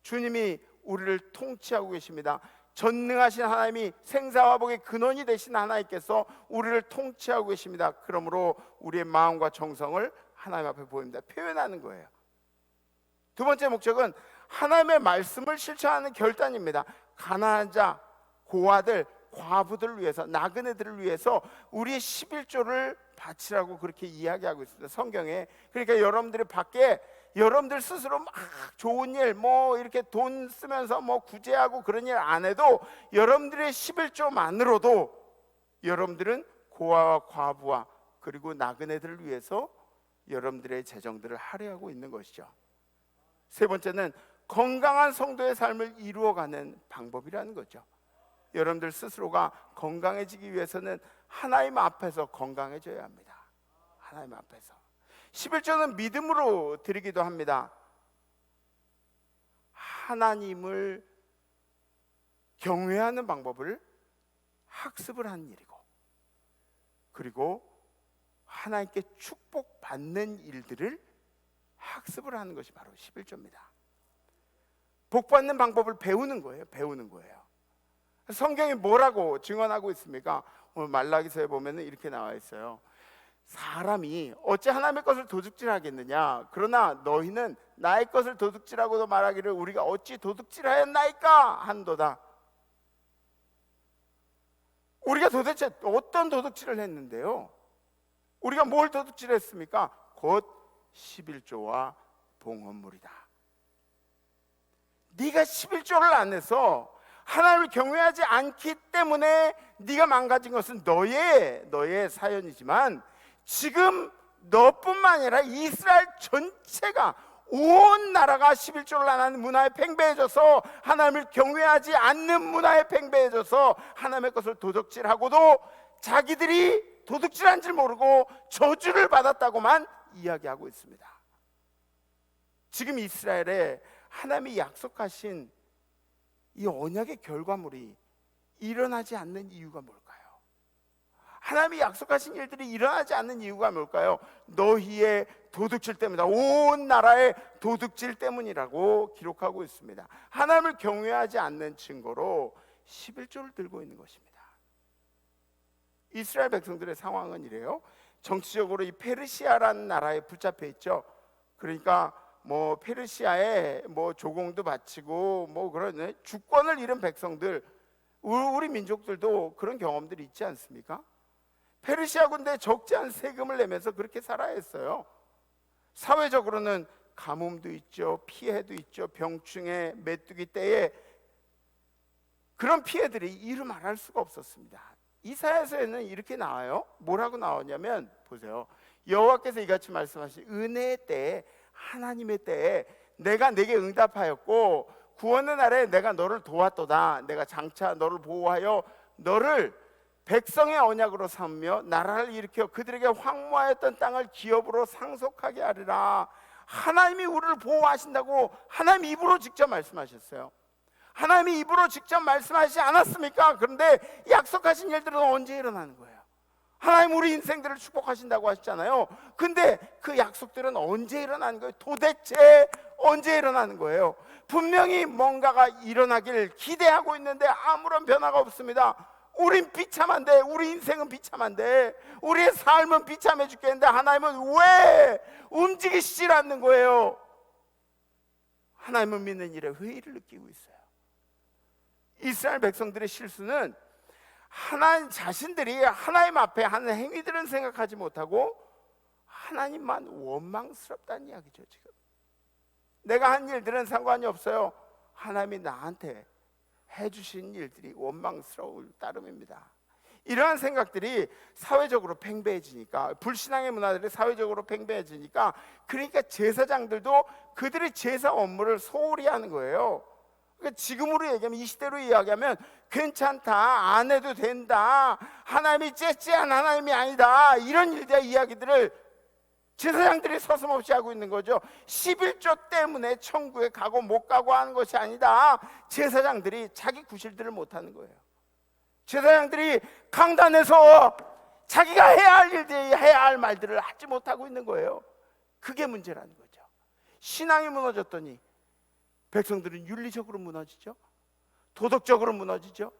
주님이 우리를 통치하고 계십니다. 전능하신 하나님이 생사화복의 근원이 되신 하나님께서 우리를 통치하고 계십니다. 그러므로 우리의 마음과 정성을 하나님 앞에 보입니다. 표현하는 거예요. 두 번째 목적은 하나님의 말씀을 실천하는 결단입니다. 가난한 자, 고아들, 과부들을 위해서, 나그네들을 위해서 우리의 11조를 바치라고 그렇게 이야기하고 있습니다. 성경에. 그러니까 여러분들이 밖에 여러분들 스스로 막 좋은 일 이렇게 돈 쓰면서 구제하고 그런 일 안 해도 여러분들의 11조만으로도 여러분들은 고아와 과부와 그리고 나그네들을 위해서 여러분들의 재정들을 할애하고 있는 것이죠. 세 번째는 건강한 성도의 삶을 이루어가는 방법이라는 거죠. 여러분들 스스로가 건강해지기 위해서는 하나님 앞에서 건강해져야 합니다. 하나님 앞에서. 11조는 믿음으로 드리기도 합니다. 하나님을 경외하는 방법을 학습을 하는 일이고, 그리고 하나님께 축복받는 일들을 학습을 하는 것이 바로 11조입니다. 복받는 방법을 배우는 거예요. 배우는 거예요. 성경이 뭐라고 증언하고 있습니까? 오늘 말라기서에 보면 이렇게 나와 있어요. 사람이 어찌 하나님의 것을 도둑질하겠느냐? 그러나 너희는 나의 것을 도둑질하고도 말하기를 우리가 어찌 도둑질하였나이까 한도다. 우리가 도대체 어떤 도둑질을 했는데요? 우리가 뭘 도둑질했습니까? 곧 11조와 봉헌물이다. 네가 11조를 안 해서 하나님을 경외하지 않기 때문에 네가 망가진 것은 너의 사연이지만, 지금 너뿐만 아니라 이스라엘 전체가 온 나라가 11조를 안 하는 문화에 팽배해져서 하나님을 경외하지 않는 문화에 팽배해져서 하나님의 것을 도둑질하고도 자기들이 도둑질한 줄 모르고 저주를 받았다고만 이야기하고 있습니다. 지금 이스라엘에 하나님이 약속하신 이 언약의 결과물이 일어나지 않는 이유가 뭘까요? 하나님이 약속하신 일들이 일어나지 않는 이유가 뭘까요? 너희의 도둑질 때문이다. 온 나라의 도둑질 때문이라고 기록하고 있습니다. 하나님을 경외하지 않는 증거로 11조를 들고 있는 것입니다. 이스라엘 백성들의 상황은 이래요. 정치적으로 이 페르시아라는 나라에 붙잡혀 있죠. 그러니까 뭐 페르시아에 뭐 조공도 바치고 뭐 그런 주권을 잃은 백성들, 우리 민족들도 그런 경험들이 있지 않습니까? 페르시아 군대에 적지 않은 세금을 내면서 그렇게 살아야 했어요. 사회적으로는 가뭄도 있죠, 피해도 있죠, 병충해, 메뚜기 떼에 그런 피해들이 이루 말할 수가 없었습니다. 이사야서에는 이렇게 나와요. 뭐라고 나오냐면 보세요. 여호와께서 이같이 말씀하신 은혜의 때에, 하나님의 때에 내가 내게 응답하였고 구원의 날에 내가 너를 도왔도다. 내가 장차 너를 보호하여 너를 백성의 언약으로 삼으며 나라를 일으켜 그들에게 황무하였던 땅을 기업으로 상속하게 하리라. 하나님이 우리를 보호하신다고 하나님 입으로 직접 말씀하셨어요. 하나님이 입으로 직접 말씀하시지 않았습니까? 그런데 약속하신 일들은 언제 일어나는 거예요? 하나님 우리 인생들을 축복하신다고 하셨잖아요. 근데 그 약속들은 언제 일어나는 거예요? 도대체 언제 일어나는 거예요? 분명히 뭔가가 일어나길 기대하고 있는데 아무런 변화가 없습니다. 우린 비참한데, 우리 인생은 비참한데, 우리의 삶은 비참해 죽겠는데 하나님은 왜 움직이시질 않는 거예요? 하나님을 믿는 일에 회의를 느끼고 있어요. 이스라엘 백성들의 실수는 하나님 자신들이 하나님 앞에 하는 행위들은 생각하지 못하고 하나님만 원망스럽다는 이야기죠. 지금 내가 한 일들은 상관이 없어요. 하나님이 나한테 해주신 일들이 원망스러울 따름입니다. 이러한 생각들이 사회적으로 팽배해지니까, 불신앙의 문화들이 사회적으로 팽배해지니까, 그러니까 제사장들도 그들의 제사 업무를 소홀히 하는 거예요. 그러니까 지금으로 얘기하면, 이 시대로 이야기하면 괜찮다, 안 해도 된다, 하나님이 째째한 하나님이 아니다, 이런 이야기들을 제사장들이 서슴없이 하고 있는 거죠. 11조 때문에 천국에 가고 못 가고 하는 것이 아니다. 제사장들이 자기 구실들을 못하는 거예요. 제사장들이 강단에서 자기가 해야 할 일들이, 해야 할 말들을 하지 못하고 있는 거예요. 그게 문제라는 거죠. 신앙이 무너졌더니 백성들은 윤리적으로 무너지죠. 도덕적으로 무너지죠.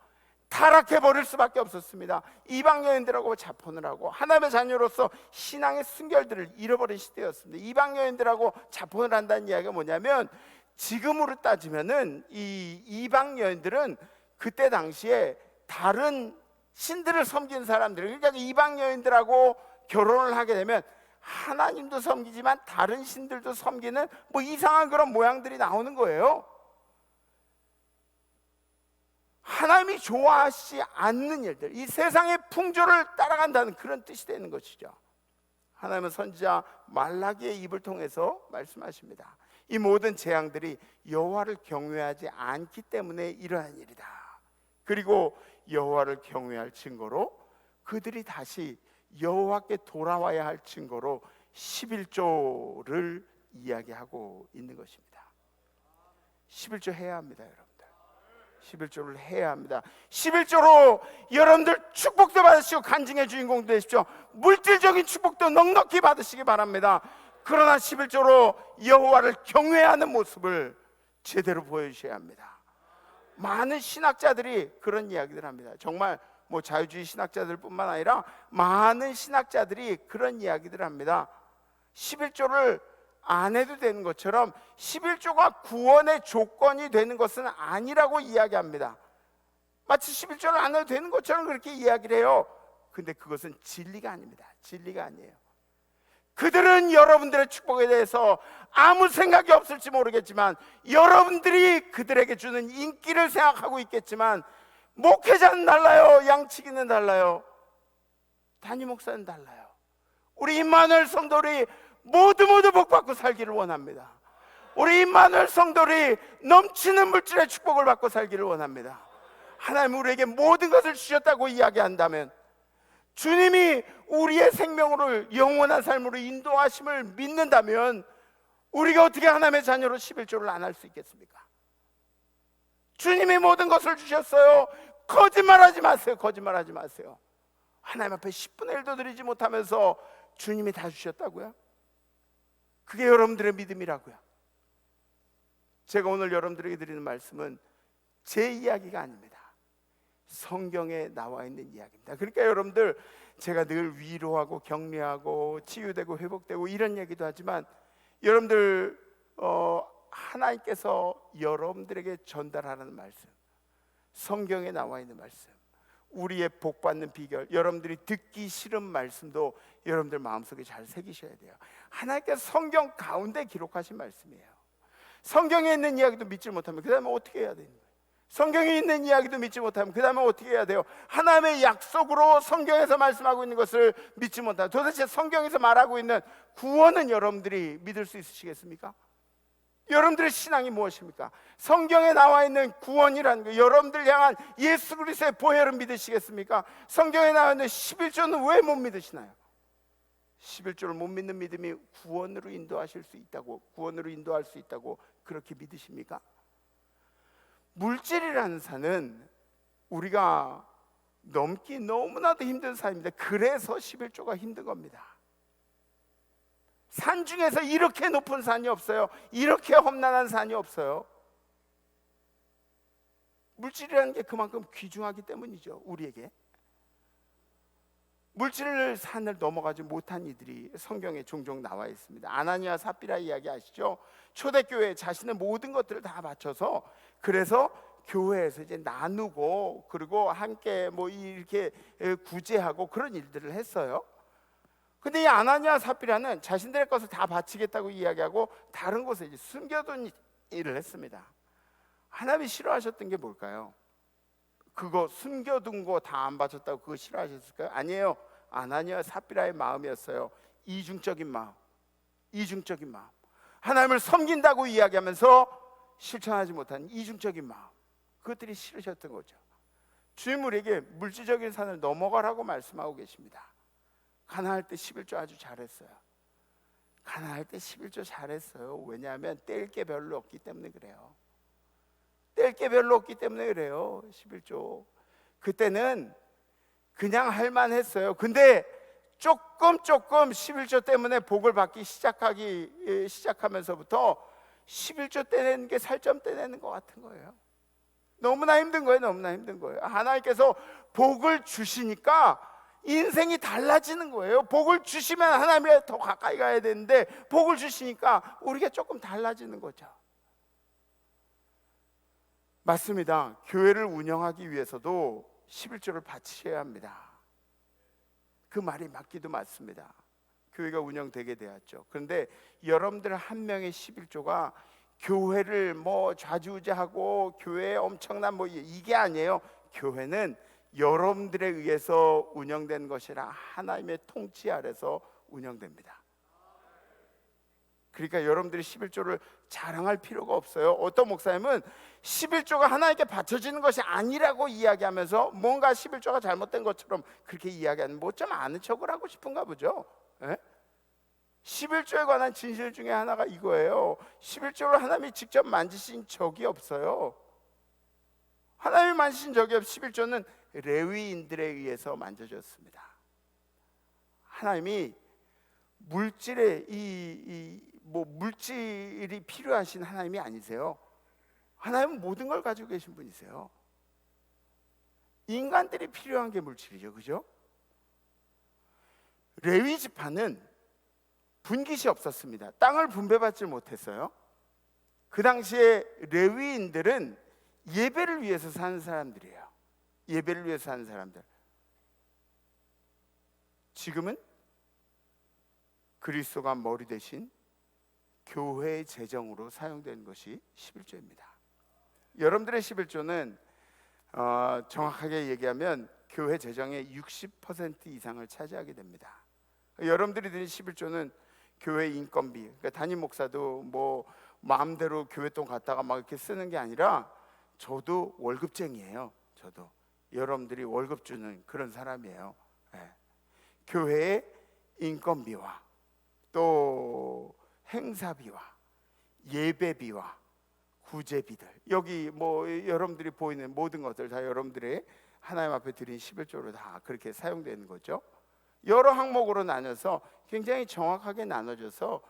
타락해버릴 수밖에 없었습니다. 이방 여인들하고 자폰을 하고 하나님의 자녀로서 신앙의 순결들을 잃어버린 시대였습니다. 이방 여인들하고 자폰을 한다는 이야기가 뭐냐면, 지금으로 따지면은 이 이방 여인들은 그때 당시에 다른 신들을 섬기는 사람들, 그러니까 이방 여인들하고 결혼을 하게 되면 하나님도 섬기지만 다른 신들도 섬기는 뭐 이상한 그런 모양들이 나오는 거예요. 하나님이 좋아하시지 않는 일들, 이 세상의 풍조를 따라간다는 그런 뜻이 되는 것이죠. 하나님은 선지자 말라기의 입을 통해서 말씀하십니다. 이 모든 재앙들이 여호와를 경외하지 않기 때문에 이러한 일이다. 그리고 여호와를 경외할 증거로, 그들이 다시 여호와께 돌아와야 할 증거로 11조를 이야기하고 있는 것입니다. 11조 해야 합니다, 여러분. 11조를 해야 합니다. 11조로 여러분들 축복도 받으시고 간증의 주인공 되십시오. 물질적인 축복도 넉넉히 받으시기 바랍니다. 그러나 11조로 여호와를 경외하는 모습을 제대로 보여주셔야 합니다. 많은 신학자들이 그런 이야기를 합니다. 정말 뭐 자유주의 신학자들 뿐만 아니라 많은 신학자들이 그런 이야기들을 합니다. 11조를 안 해도 되는 것처럼 11조가 구원의 조건이 되는 것은 아니라고 이야기합니다. 마치 11조를 안 해도 되는 것처럼 그렇게 이야기를 해요. 근데 그것은 진리가 아닙니다. 진리가 아니에요. 그들은 여러분들의 축복에 대해서 아무 생각이 없을지 모르겠지만, 여러분들이 그들에게 주는 인기를 생각하고 있겠지만, 목회자는 달라요, 양치기는 달라요, 담임 목사는 달라요. 우리 임마누엘 성도들이 모두 복받고 살기를 원합니다. 우리 임마누엘 성도들이 넘치는 물질의 축복을 받고 살기를 원합니다. 하나님 우리에게 모든 것을 주셨다고 이야기한다면, 주님이 우리의 생명으로 영원한 삶으로 인도하심을 믿는다면, 우리가 어떻게 하나님의 자녀로 11조를 안 할 수 있겠습니까? 주님이 모든 것을 주셨어요. 거짓말하지 마세요. 거짓말하지 마세요. 하나님 앞에 10분의 1도 드리지 못하면서 주님이 다 주셨다고요? 그게 여러분들의 믿음이라고요. 제가 오늘 여러분들에게 드리는 말씀은 제 이야기가 아닙니다. 성경에 나와 있는 이야기입니다. 그러니까 여러분들, 제가 늘 위로하고 격려하고 치유되고 회복되고 이런 얘기도 하지만, 여러분들 하나님께서 여러분들에게 전달하는 말씀, 성경에 나와 있는 말씀, 우리의 복 받는 비결, 여러분들이 듣기 싫은 말씀도 여러분들 마음속에 잘 새기셔야 돼요. 하나님께서 성경 가운데 기록하신 말씀이에요. 성경에 있는 이야기도 믿지 못하면 그 다음에 어떻게 해야 되는 거예요? 성경에 있는 이야기도 믿지 못하면 그 다음에 어떻게 해야 돼요? 하나님의 약속으로 성경에서 말씀하고 있는 것을 믿지 못하면, 도대체 성경에서 말하고 있는 구원은 여러분들이 믿을 수 있으시겠습니까? 여러분들의 신앙이 무엇입니까? 성경에 나와 있는 구원이라는 거, 여러분들 향한 예수 그리스도의 보혈을 믿으시겠습니까? 성경에 나와 있는 11조는 왜 못 믿으시나요? 11조를 못 믿는 믿음이 구원으로 인도하실 수 있다고, 구원으로 인도할 수 있다고 그렇게 믿으십니까? 물질이라는 산은 우리가 넘기 너무나도 힘든 산입니다. 그래서 11조가 힘든 겁니다. 산 중에서 이렇게 높은 산이 없어요. 이렇게 험난한 산이 없어요. 물질이라는 게 그만큼 귀중하기 때문이죠. 우리에게 물질을 산을 넘어가지 못한 이들이 성경에 종종 나와 있습니다. 아나니아 삽비라 이야기 아시죠? 초대교회에 자신의 모든 것들을 다 바쳐서, 그래서 교회에서 이제 나누고, 그리고 함께 뭐 이렇게 구제하고 그런 일들을 했어요. 근데 이 아나니아 삽비라는 자신들의 것을 다 바치겠다고 이야기하고 다른 곳에 이제 숨겨둔 일을 했습니다. 하나님이 싫어하셨던 게 뭘까요? 그거 숨겨둔 거 다 안 바쳤다고 그거 싫어하셨을까요? 아니에요. 아나니아 삽비라의 마음이었어요. 이중적인 마음. 이중적인 마음. 하나님을 섬긴다고 이야기하면서 실천하지 못한 이중적인 마음. 그것들이 싫으셨던 거죠. 주님 우리에게 물질적인 산을 넘어가라고 말씀하고 계십니다. 가난할 때 11조 아주 잘했어요. 가난할 때 11조 잘했어요. 왜냐하면 뗄 게 별로 없기 때문에 그래요. 뗄 게 별로 없기 때문에 그래요. 11조 그때는 그냥 할만했어요. 근데 조금 11조 때문에 복을 받기 시작하면서부터 11조 떼내는 게 살점 떼내는 것 같은 거예요. 너무나 힘든 거예요. 너무나 힘든 거예요. 하나님께서 복을 주시니까 인생이 달라지는 거예요. 복을 주시면 하나님에 더 가까이 가야 되는데, 복을 주시니까 우리가 조금 달라지는 거죠. 맞습니다. 교회를 운영하기 위해서도 11조를 바치셔야 합니다. 그 말이 맞기도 맞습니다. 교회가 운영되게 되었죠. 그런데 여러분들 한 명의 11조가 교회를 뭐 좌지우지하고 교회에 엄청난 뭐 이게 아니에요. 교회는 여러분들에 의해서 운영된 것이라 하나님의 통치 아래서 운영됩니다. 그러니까 여러분들이 11조를 자랑할 필요가 없어요. 어떤 목사님은 11조가 하나님께 바쳐지는 것이 아니라고 이야기하면서 뭔가 11조가 잘못된 것처럼 그렇게 이야기하는, 뭐 좀 아는 척을 하고 싶은가 보죠. 예? 11조에 관한 진실 중에 하나가 이거예요. 11조를 하나님이 직접 만지신 적이 없어요. 하나님이 만지신 적이 없어요. 11조는 레위인들에 의해서 만져졌습니다. 하나님이 물질에 물질이 필요하신 하나님이 아니세요. 하나님은 모든 걸 가지고 계신 분이세요. 인간들이 필요한 게 물질이죠, 그죠? 레위 지파는 분깃이 없었습니다. 땅을 분배받지 못했어요. 그 당시에 레위인들은 예배를 위해서 사는 사람들이에요. 예배를 위해서 사는 사람들. 지금은 그리스도가 머리 대신 교회의 재정으로 사용되는 것이 11조입니다. 여러분들의 11조는 정확하게 얘기하면 교회 재정의 60% 이상을 차지하게 됩니다. 여러분들이 드린 11조는 교회 인건비, 그러니까 담임 목사도 뭐 마음대로 교회 돈 갖다가 막 이렇게 쓰는 게 아니라 저도 월급쟁이에요. 저도 여러분들이 월급 주는 그런 사람이에요. 예. 교회의 인건비와 또 행사비와 예배비와 구제비들, 여기 뭐 여러분들이 보이는 모든 것들 다 여러분들의 하나님 앞에 드린 11조로 다 그렇게 사용되는 거죠. 여러 항목으로 나눠서 굉장히 정확하게 나눠져서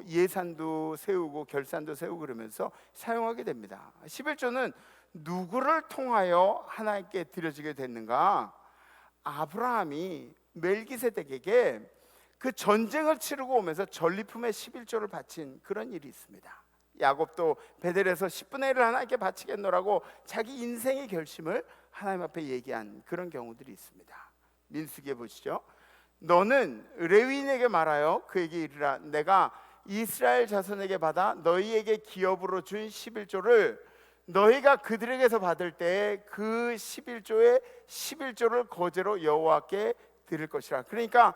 예산도 세우고 결산도 세우고 그러면서 사용하게 됩니다. 11조는 누구를 통하여 하나님께 드려지게 됐는가? 아브라함이 멜기세덱에게 그 전쟁을 치르고 오면서 전리품의 11조를 바친 그런 일이 있습니다. 야곱도 베델에서 10분의 1을 하나님께 바치겠노라고 자기 인생의 결심을 하나님 앞에 얘기한 그런 경우들이 있습니다. 민수기에 보시죠. 너는 레위인에게 말하여 그에게 이르라, 내가 이스라엘 자손에게 받아 너희에게 기업으로 준 11조를 너희가 그들에게서 받을 때 그 11조의 11조를 거제로 여호와께 드릴 것이라. 그러니까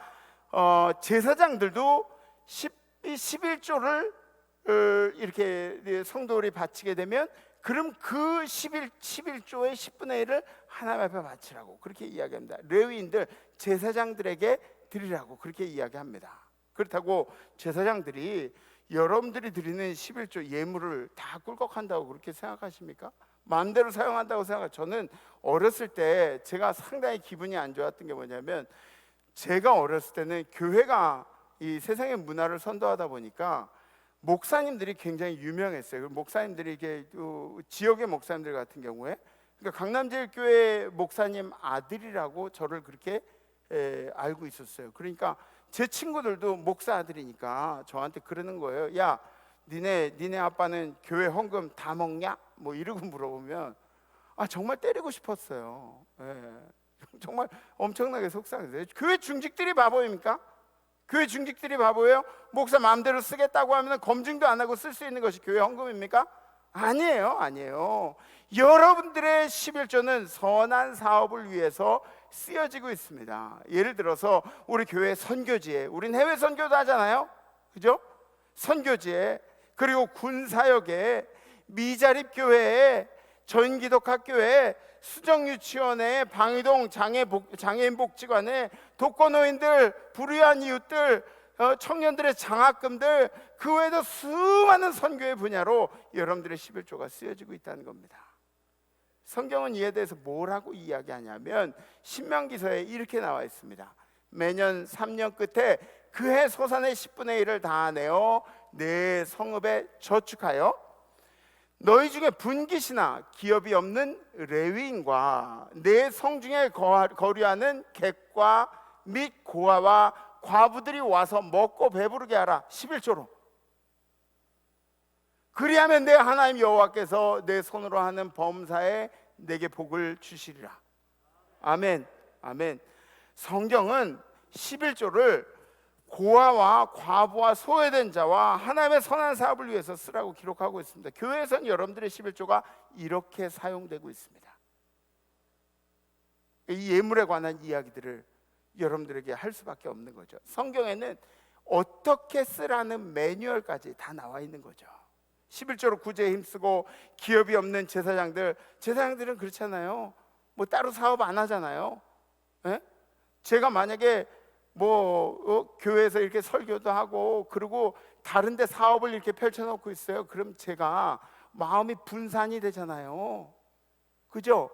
제사장들도 11조를 이렇게 성도들이 바치게 되면 그럼 그 11조의 10분의 1을 하나님 앞에 바치라고 그렇게 이야기합니다. 레위인들 제사장들에게 드리라고 그렇게 이야기합니다. 그렇다고 제사장들이 여러분들이 드리는 11조 예물을 다 꿀꺽한다고 그렇게 생각하십니까? 마음대로 사용한다고 생각해요. 저는 어렸을 때 제가 상당히 기분이 안 좋았던 게 뭐냐면, 제가 어렸을 때는 교회가 이 세상의 문화를 선도하다 보니까 목사님들이 굉장히 유명했어요. 목사님들이 이게 지역의 목사님들 같은 경우에, 그러니까 강남제일교회 목사님 아들이라고 저를 그렇게 알고 있었어요. 그러니까 제 친구들도 목사 아들이니까 저한테 그러는 거예요. 야, 니네 아빠는 교회 헌금 다 먹냐? 뭐 이러고 물어보면 정말 때리고 싶었어요. 정말 엄청나게 속상했어요. 교회 중직들이 바보입니까? 교회 중직들이 바보예요? 목사 마음대로 쓰겠다고 하면 검증도 안 하고 쓸 수 있는 것이 교회 헌금입니까? 아니에요. 여러분들의 11조는 선한 사업을 위해서 쓰여지고 있습니다. 예를 들어서 우리 교회 선교지에, 우린 해외 선교도 하잖아요, 그죠? 선교지에, 그리고 군사역에, 미자립교회에, 전기독학교회에, 수정유치원에, 방이동 장애인복지관에, 독거노인들, 불우한 이웃들, 청년들의 장학금들, 그 외에도 수많은 선교의 분야로 여러분들의 11조가 쓰여지고 있다는 겁니다. 성경은 이에 대해서 뭐라고 이야기하냐면 신명기서에 이렇게 나와 있습니다. 매년 3년 끝에 그해 소산의 10분의 1을 다 내어 내 성읍에 저축하여 너희 중에 분깃이나 기업이 없는 레위인과 내 성중에 거류하는 객과 및 고아와 과부들이 와서 먹고 배부르게 하라. 11조로. 그리하면 내 하나님 여호와께서 내 손으로 하는 범사에 내게 복을 주시리라. 아멘. 성경은 11조를 고아와 과부와 소외된 자와 하나님의 선한 사업을 위해서 쓰라고 기록하고 있습니다. 교회에서는 여러분들의 11조가 이렇게 사용되고 있습니다. 이 예물에 관한 이야기들을 여러분들에게 할 수밖에 없는 거죠. 성경에는 어떻게 쓰라는 매뉴얼까지 다 나와 있는 거죠. 11조로 구제에 힘쓰고 기업이 없는 제사장들은 그렇잖아요. 뭐 따로 사업 안 하잖아요. 제가 만약에 교회에서 이렇게 설교도 하고 그리고 다른 데 사업을 이렇게 펼쳐놓고 있어요. 그럼 제가 마음이 분산이 되잖아요. 그죠?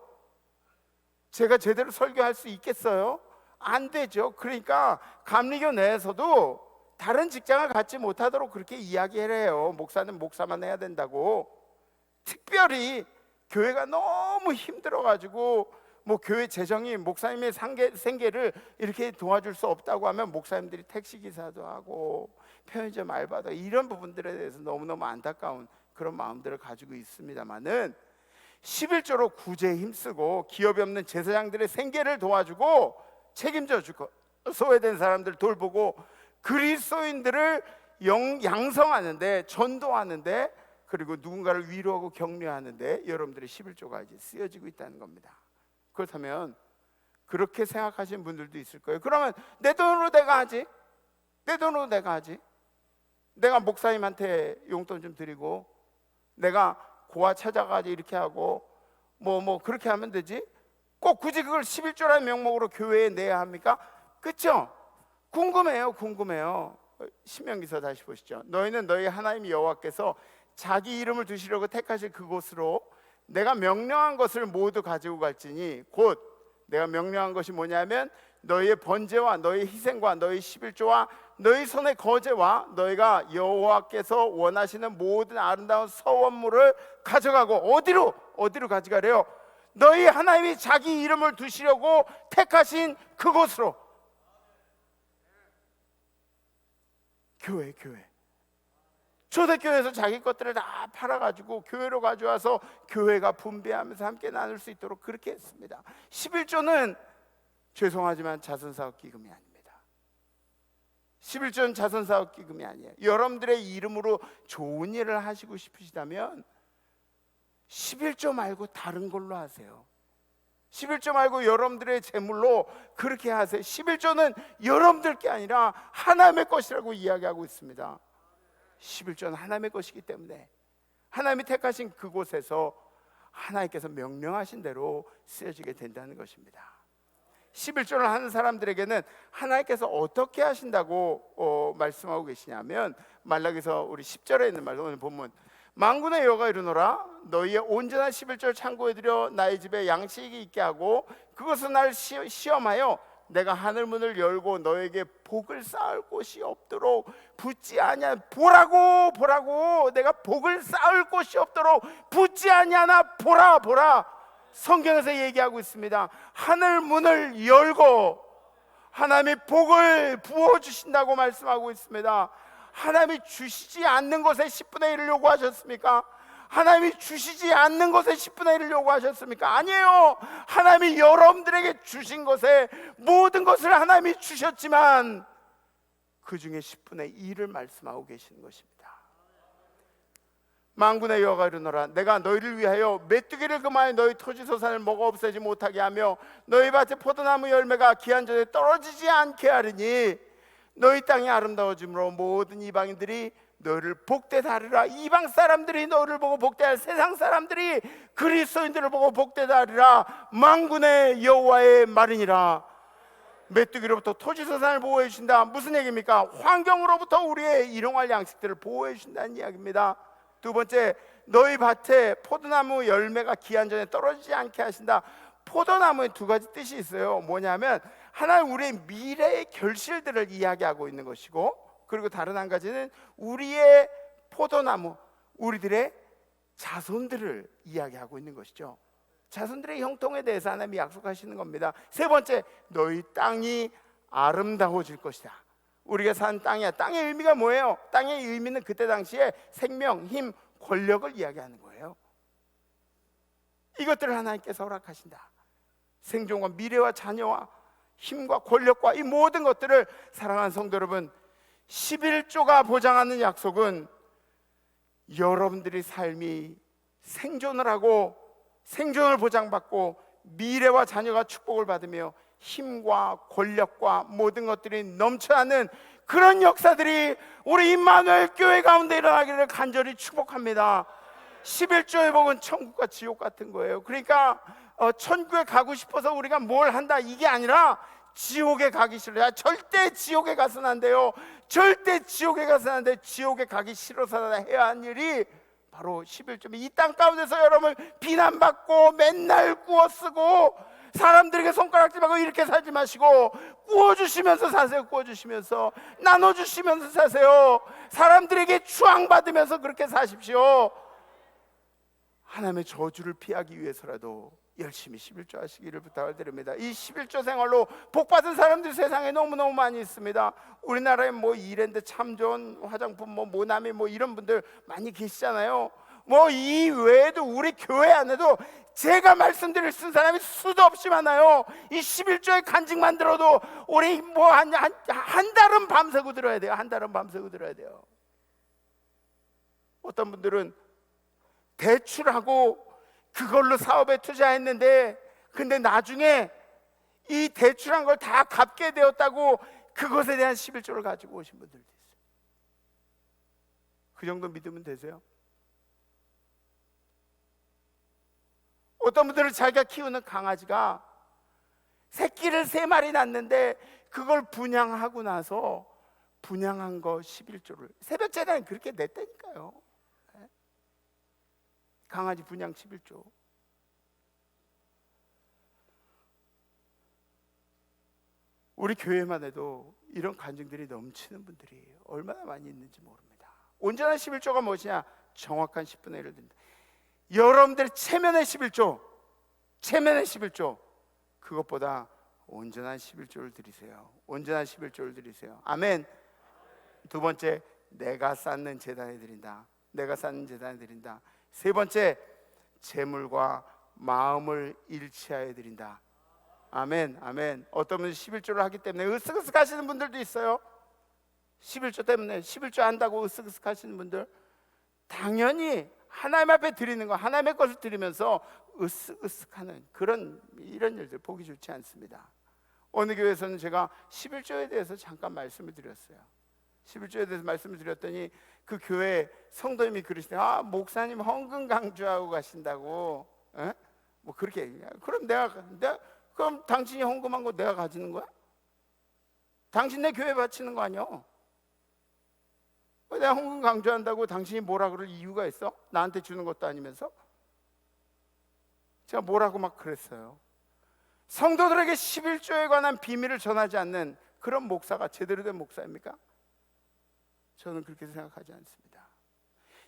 제가 제대로 설교할 수 있겠어요? 안 되죠. 그러니까 감리교 내에서도 다른 직장을 갖지 못하도록 그렇게 이야기를 해요. 목사는 목사만 해야 된다고. 특별히 교회가 너무 힘들어가지고 교회 재정이 목사님의 생계를 이렇게 도와줄 수 없다고 하면 목사님들이 택시기사도 하고 편의점 알바도, 이런 부분들에 대해서 너무너무 안타까운 그런 마음들을 가지고 있습니다만은 11조로 구제에 힘쓰고 기업이 없는 제사장들의 생계를 도와주고 책임져 주고 소외된 사람들 돌보고 그리스도인들을 양성하는데, 전도하는데, 그리고 누군가를 위로하고 격려하는데 여러분들의 11조가 이제 쓰여지고 있다는 겁니다. 그렇다면 그렇게 생각하시는 분들도 있을 거예요. 그러면 내 돈으로 내가 하지. 내가 목사님한테 용돈 좀 드리고, 내가 고아 찾아가지고 이렇게 하고 뭐 그렇게 하면 되지, 꼭 굳이 그걸 11조라는 명목으로 교회에 내야 합니까? 그렇죠? 궁금해요. 신명기서 다시 보시죠. 너희는 너희 하나님 여호와께서 자기 이름을 두시려고 택하실 그곳으로 내가 명령한 것을 모두 가지고 갈지니, 곧 내가 명령한 것이 뭐냐면 너희의 번제와 너희의 희생과 너희 11조와 너희 손의 거제와 너희가 여호와께서 원하시는 모든 아름다운 서원물을 가져가고, 어디로 가져가래요? 너희 하나님이 자기 이름을 두시려고 택하신 그곳으로. 교회 초대교회에서 자기 것들을 다 팔아가지고 교회로 가져와서 교회가 분배하면서 함께 나눌 수 있도록 그렇게 했습니다. 11조는 죄송하지만 자선사업기금이 아닙니다. 11조는 자선사업기금이 아니에요. 여러분들의 이름으로 좋은 일을 하시고 싶으시다면 11조 말고 다른 걸로 하세요. 11조 말고 여러분들의 재물로 그렇게 하세요. 11조는 여러분들 게 아니라 하나님의 것이라고 이야기하고 있습니다. 11조는 하나님의 것이기 때문에 하나님이 택하신 그곳에서 하나님께서 명령하신 대로 쓰여지게 된다는 것입니다. 11조를 하는 사람들에게는 하나님께서 어떻게 하신다고 말씀하고 계시냐면, 말라기서 우리 10절에 있는 말, 오늘 본문, 만군의 여호와가 이르노라 너희의 온전한 11조를 창고에 들여 나의 집에 양식이 있게 하고 그것은 날 시험하여 내가 하늘 문을 열고 너에게 복을 쌓을 곳이 없도록 붙지 아니하. 보라고 내가 복을 쌓을 곳이 없도록 붙지 아니하나 보라. 성경에서 얘기하고 있습니다. 하늘 문을 열고 하나님이 복을 부어주신다고 말씀하고 있습니다. 하나님이 주시지 않는 것에 10분의 1을 요구하셨습니까? 하나님이 주시지 않는 것에 10분의 1을 요구하셨습니까? 아니에요. 하나님이 여러분들에게 주신 것에 모든 것을 하나님이 주셨지만 그 중에 10분의 1을 말씀하고 계시는 것입니다. 만군의 여호와가 이르노라 내가 너희를 위하여 메뚜기를 금하여 너희 토지 소산을 먹어 없애지 못하게 하며 너희 밭에 포도나무 열매가 기한 전에 떨어지지 않게 하리니 너희 땅이 아름다워짐으로 모든 이방인들이 너희를 복되다 하리라. 이방 사람들이 너희를 보고 복되할, 세상 사람들이 그리스도인들을 보고 복되다 하리라. 만군의 여호와의 말이니라. 메뚜기로부터 토지소산을 보호해 주신다. 무슨 얘기입니까? 환경으로부터 우리의 일용할 양식들을 보호해 주신다는 이야기입니다. 두 번째, 너희 밭에 포도나무 열매가 기한 전에 떨어지지 않게 하신다. 포도나무에 두 가지 뜻이 있어요. 뭐냐면 하나는 우리의 미래의 결실들을 이야기하고 있는 것이고, 그리고 다른 한 가지는 우리의 포도나무, 우리들의 자손들을 이야기하고 있는 것이죠. 자손들의 형통에 대해서 하나님이 약속하시는 겁니다. 세 번째, 너희 땅이 아름다워질 것이다. 우리가 산 땅이야. 땅의 의미가 뭐예요? 땅의 의미는 그때 당시에 생명, 힘, 권력을 이야기하는 거예요. 이것들을 하나님께서 허락하신다. 생존과 미래와 자녀와 힘과 권력과 이 모든 것들을, 사랑하는 성도 여러분, 11조가 보장하는 약속은 여러분들의 삶이 생존을 하고 생존을 보장받고 미래와 자녀가 축복을 받으며 힘과 권력과 모든 것들이 넘쳐나는 그런 역사들이 우리 임마누엘 교회 가운데 일어나기를 간절히 축복합니다. 11조의 복은 천국과 지옥 같은 거예요. 그러니까 천국에 가고 싶어서 우리가 뭘 한다 이게 아니라 지옥에 가기 싫어요. 절대 지옥에 가서는 안 돼요. 절대 지옥에 가서는 안 돼요. 지옥에 가기 싫어서 해야 한 일이 바로 11조. 이 땅 가운데서 여러분 비난받고 맨날 꾸어쓰고 사람들에게 손가락질하고 이렇게 살지 마시고 구워주시면서 사세요. 구워주시면서 나눠주시면서 사세요. 사람들에게 추앙받으면서 그렇게 사십시오. 하나님의 저주를 피하기 위해서라도 열심히 11조 하시기를 부탁을 드립니다. 이 11조 생활로 복받은 사람들이 세상에 너무너무 많이 있습니다. 우리나라에 뭐 이랜드 참 좋은 화장품 뭐 모나미 뭐 이런 분들 많이 계시잖아요. 뭐 이 외에도 우리 교회 안에도 제가 말씀드릴 쓴 사람이 수도 없이 많아요. 이 11조의 간증만 들어도 우리 뭐 한 달은 밤새고 들어야 돼요. 한 달은 밤새고 들어야 돼요. 어떤 분들은 대출하고 그걸로 사업에 투자했는데 근데 나중에 이 대출한 걸 다 갚게 되었다고 그것에 대한 11조를 가지고 오신 분들도 있어요. 그 정도 믿으면 되세요? 어떤 분들은 자기가 키우는 강아지가 새끼를 3마리 낳는데 그걸 분양하고 나서 분양한 거 11조를 새벽 재단이 그렇게 냈다니까요. 강아지 분양 11조. 우리 교회만 해도 이런 간증들이 넘치는 분들이 얼마나 많이 있는지 모릅니다. 온전한 11조가 무엇이냐? 정확한 10분의 1을 든다. 여러분들의 체면의 11조, 체면의 11조, 그것보다 온전한 11조를 드리세요. 온전한 11조를 드리세요. 아멘. 두 번째, 내가 쌓는 제단에 드린다. 내가 쌓는 제단에 드린다. 세 번째, 재물과 마음을 일치하여 드린다. 아멘, 아멘. 어떤 분은 11조를 하기 때문에 으쓱으쓱 하시는 분들도 있어요. 11조 때문에 11조 한다고 으쓱으쓱 하시는 분들, 당연히 하나님 앞에 드리는 거, 하나님의 것을 드리면서 으쓱으쓱하는 이런 일들 보기 좋지 않습니다. 어느 교회에서는 제가 11조에 대해서 잠깐 말씀을 드렸어요. 11조에 대해서 말씀을 드렸더니 그 교회 성도님이 그러시대. 아, 목사님 헌금 강조하고 가신다고. 에? 뭐 그렇게 얘기해요. 그럼 그럼 당신이 헌금한 거 내가 가지는 거야? 당신 내 교회 바치는 거 아니야? 왜 내가 헌금 강조한다고 당신이 뭐라 그럴 이유가 있어? 나한테 주는 것도 아니면서? 제가 뭐라고 막 그랬어요. 성도들에게 11조에 관한 비밀을 전하지 않는 그런 목사가 제대로 된 목사입니까? 저는 그렇게 생각하지 않습니다.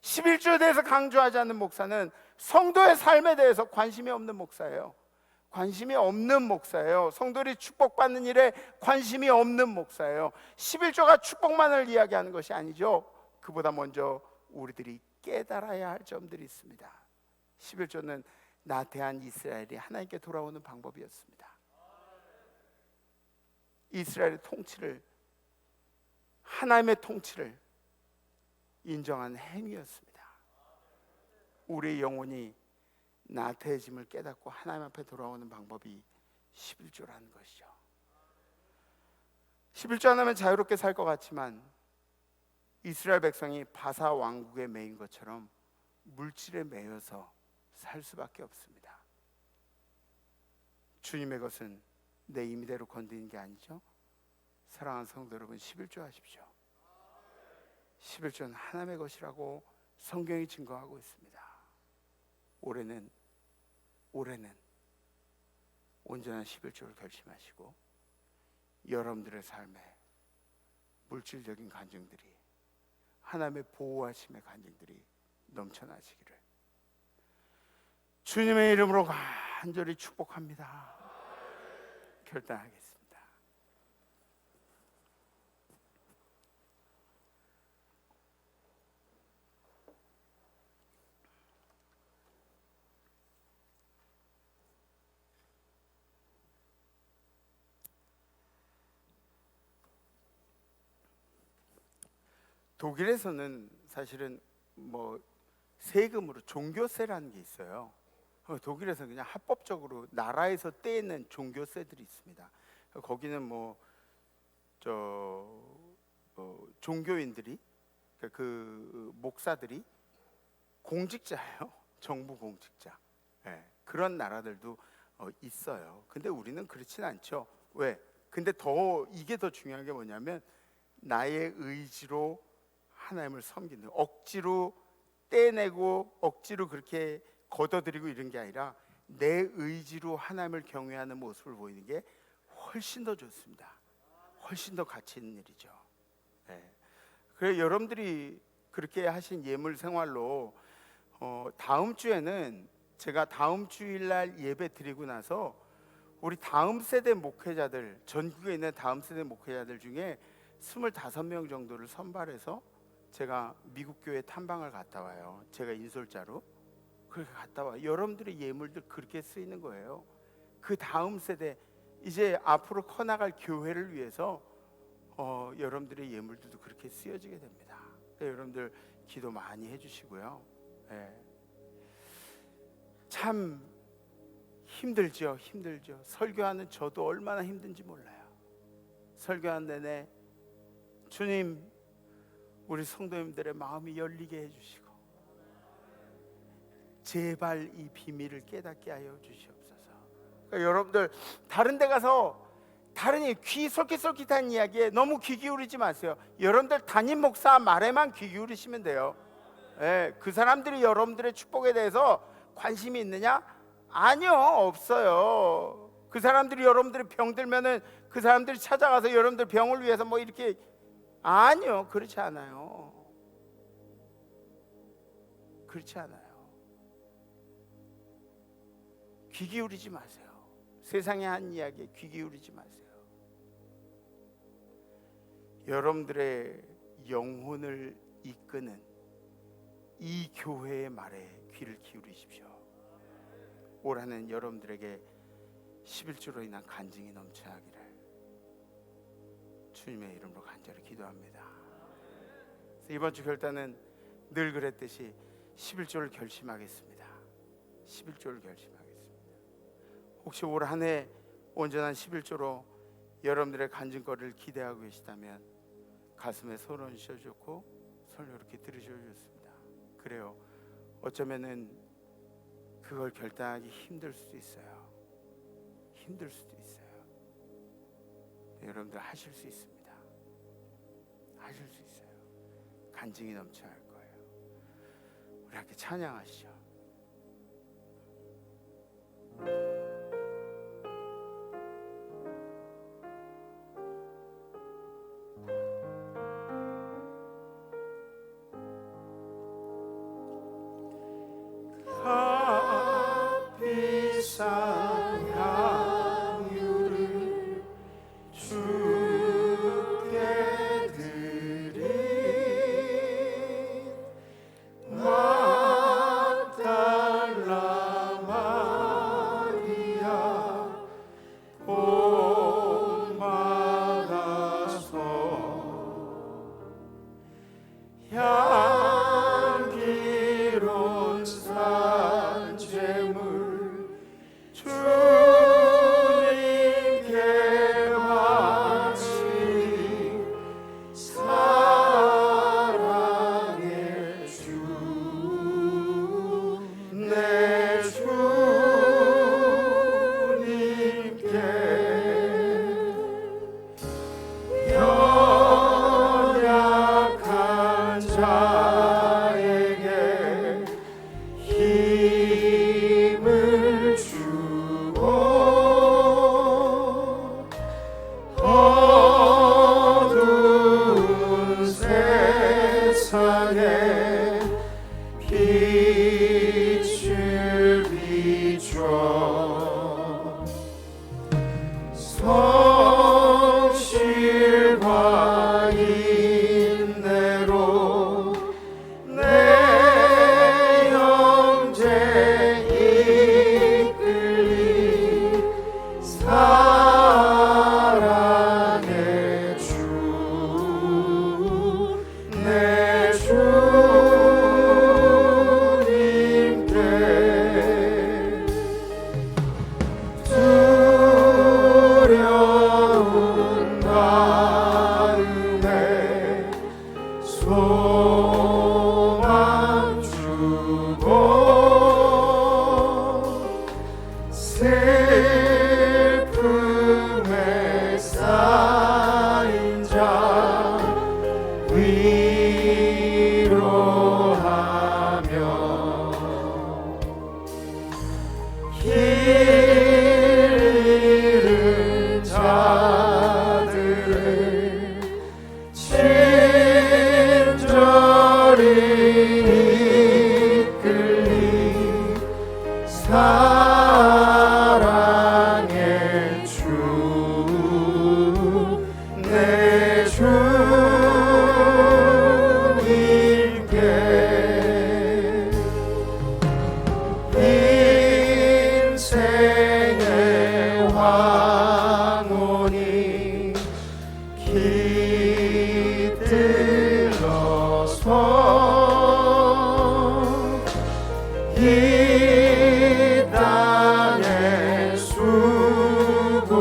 11조에 대해서 강조하지 않는 목사는 성도의 삶에 대해서 관심이 없는 목사예요. 관심이 없는 목사예요. 성도들이 축복받는 일에 관심이 없는 목사예요. 11조가 축복만을 이야기하는 것이 아니죠. 그보다 먼저 우리들이 깨달아야 할 점들이 있습니다. 11조는 나태한 이스라엘이 하나님께 돌아오는 방법이었습니다. 이스라엘의 통치를, 하나님의 통치를 인정한 행위였습니다. 우리의 영혼이 나태해짐을 깨닫고 하나님 앞에 돌아오는 방법이 11조라는 것이죠. 11조 하나면 자유롭게 살 것 같지만 이스라엘 백성이 바사 왕국에 매인 것처럼 물질에 매여서 살 수밖에 없습니다. 주님의 것은 내 임의대로 건드리는 게 아니죠. 사랑하는 성도 여러분, 11조 하십시오. 11조는 하나님의 것이라고 성경이 증거하고 있습니다. 올해는 온전한 11조를 결심하시고 여러분들의 삶에 물질적인 간증들이, 하나님의 보호하심의 간증들이 넘쳐나시기를 주님의 이름으로 간절히 축복합니다. 결단하겠습니다. 독일에서는 사실은 뭐 세금으로 종교세라는 게 있어요. 독일에서 그냥 합법적으로 나라에서 떼는 종교세들이 있습니다. 거기는 종교인들이, 그 목사들이 공직자예요. 정부 공직자. 네, 그런 나라들도 있어요. 근데 우리는 그렇진 않죠. 왜? 근데 이게 더 중요한 게 뭐냐면 나의 의지로 하나님을 섬기는, 억지로 떼내고 억지로 그렇게 걷어들이고 이런 게 아니라 내 의지로 하나님을 경외하는 모습을 보이는 게 훨씬 더 좋습니다. 훨씬 더 가치 있는 일이죠. 네. 그래서 여러분들이 그렇게 하신 예물 생활로 다음 주에는 제가 다음 주일날 예배 드리고 나서 우리 다음 세대 목회자들, 전국에 있는 다음 세대 목회자들 중에 25명 정도를 선발해서 제가 미국 교회 탐방을 갔다 와요. 제가 인솔자로 그렇게 갔다 와요. 여러분들의 예물들 그렇게 쓰이는 거예요. 그 다음 세대, 이제 앞으로 커나갈 교회를 위해서 여러분들의 예물들도 그렇게 쓰여지게 됩니다. 여러분들 기도 많이 해주시고요. 네. 참 힘들죠. 설교하는 저도 얼마나 힘든지 몰라요. 설교하는 내내 주님, 우리 성도님들의 마음이 열리게 해주시고 제발 이 비밀을 깨닫게 하여 주시옵소서. 그러니까 여러분들 다른 데 가서 다른 귀 솔깃솔깃한 이야기에 너무 귀 기울이지 마세요. 여러분들 담임 목사 말에만 귀 기울이시면 돼요. 예, 그 사람들이 여러분들의 축복에 대해서 관심이 있느냐? 아니요, 없어요. 그 사람들이 여러분들이 병들면은 그 사람들이 찾아가서 여러분들 병을 위해서 뭐 이렇게, 아니요, 그렇지 않아요. 그렇지 않아요. 귀 기울이지 마세요. 세상의 한 이야기에 귀 기울이지 마세요. 여러분들의 영혼을 이끄는 이 교회의 말에 귀를 기울이십시오. 올 한해는 여러분들에게 11조로 인한 간증이 넘쳐나기를 주님의 이름으로 간절히 기도합니다. 이번 주 결단은 늘 그랬듯이 11조를 결심하겠습니다. 11조를 결심하겠습니다. 혹시 올 한해 온전한 11조로 여러분들의 간증거리를 기대하고 계시다면 가슴에 손을 얹으셔주고 손을 이렇게 들으셔주셨습니다. 그래요, 어쩌면은 그걸 결단하기 힘들 수도 있어요. 힘들 수도 있어요. 여러분들 하실 수 있습니다. 하실 수 있어요. 간증이 넘쳐날 거예요. 우리 함께 찬양하시죠. 값비싼 향유를 주께 드린 막달라 마리아 복 받아서 향기로운 산재물 주님께 바치니 사랑의 주 내 주님께 연약한 자에게 힘을 주고 어두운 세상에 빛을 비춰 성실과 인내로 내 형제 이끌리 사랑의 주 내 주님께 두려운 마음에 소망 주고 슬픔에 쌓인 자 위로하며 길 잃은 자들을 친절히 이끌리 사랑의 주 내 주님께 인생의 황혼이 깃들어서 이 땅의 수고가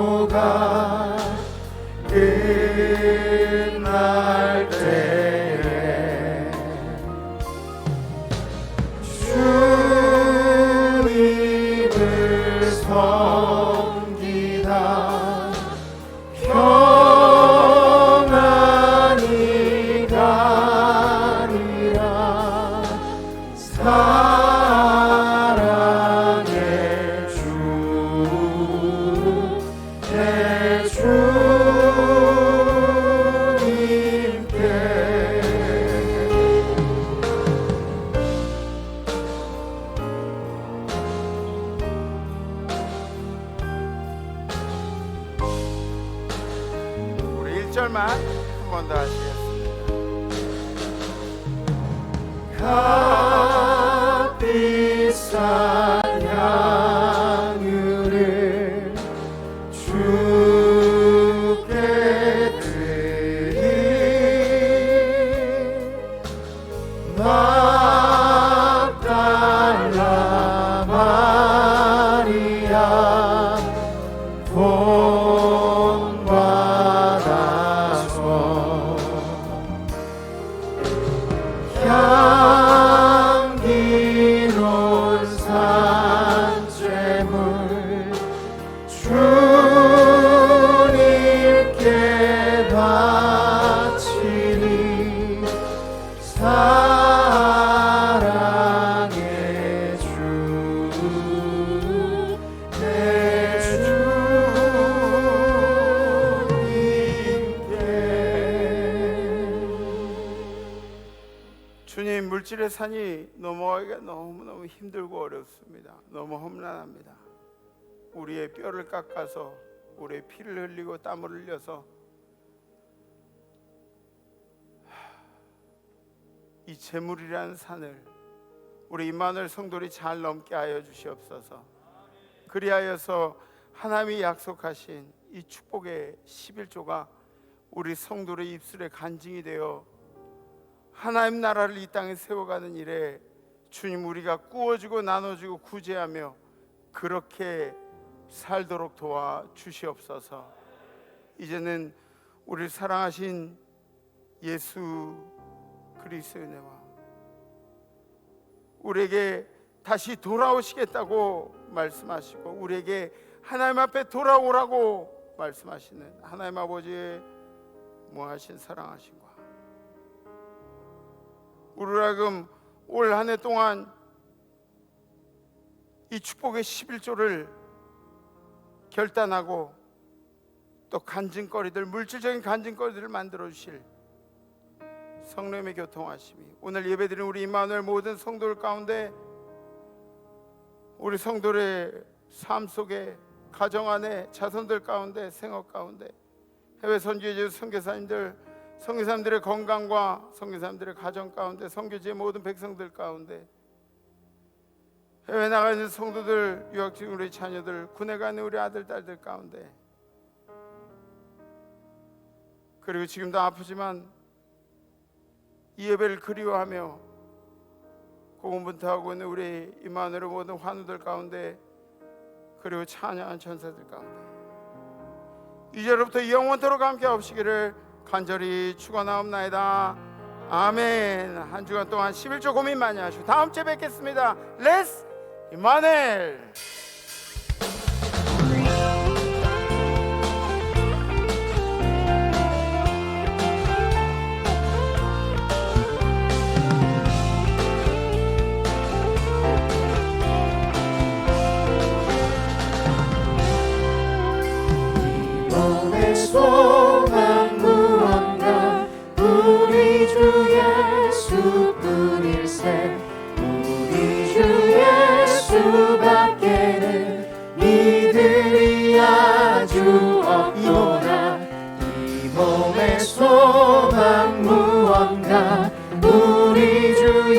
1절만 한 번 더 하시겠습니다. 값비싼 향유를 주께 드리 막달라 마리아 본받아서 향기로운 산재물 주님께 바치리 사랑의 주 내 주님께. 주님, 물질의 산이 넘어가기가 너무너무 힘들고 어렵습니다. 너무 험난합니다. 우리의 뼈를 깎아서 우리의 피를 흘리고 땀을 흘려서 이 재물이라는 산을 우리 임마누엘 성도들이 잘 넘게 하여 주시옵소서. 그리하여서 하나님이 약속하신 이 축복의 11조가 우리 성도의 입술에 간증이 되어 하나님 나라를 이 땅에 세워가는 일에 주님, 우리가 꾸어주고 나눠주고 구제하며 그렇게 살도록 도와주시옵소서. 이제는 우리를 사랑하신 예수 그리스도의 은혜와 우리에게 다시 돌아오시겠다고 말씀하시고 우리에게 하나님 앞에 돌아오라고 말씀하시는 하나님 아버지의 무하신 사랑하심과 우리로 하여금 올 한 해 동안 이 축복의 11조를 결단하고 또 간증거리들, 물질적인 간증거리들을 만들어 주실 성령의 교통하심이 오늘 예배드리는 우리 임마누엘 모든 성도들 가운데, 우리 성도들의 삶 속에, 가정 안에, 자손들 가운데, 생업 가운데, 해외 선교제 선교사님들, 선교사님들의 건강과 선교사님들의 가정 가운데, 선교지의 모든 백성들 가운데, 해외 나가 있는 성도들, 유학 중인 우리 자녀들, 군에 가는 우리 아들 딸들 가운데, 그리고 지금도 아프지만 이 예배를 그리워하며 고군분투하고 있는 우리 임마누엘 모든 환우들 가운데, 그리고 찬양하는 천사들 가운데 이제로부터 영원토록 함께 하시기를 간절히 축원하옵나이다. 아멘. 한 주간 동안 11조 고민 많이 하시고 다음 주에 뵙겠습니다. 레츠 임마누엘. 소망 무언가 우리 주 예수뿐일세. 우리 주 예수밖에는 이들이 아주 없도다. 이 몸의 소망 무언가 우리 주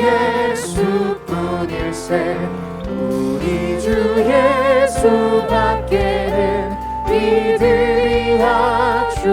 예수뿐일세. 우리 주 예수밖에는 이들이 아주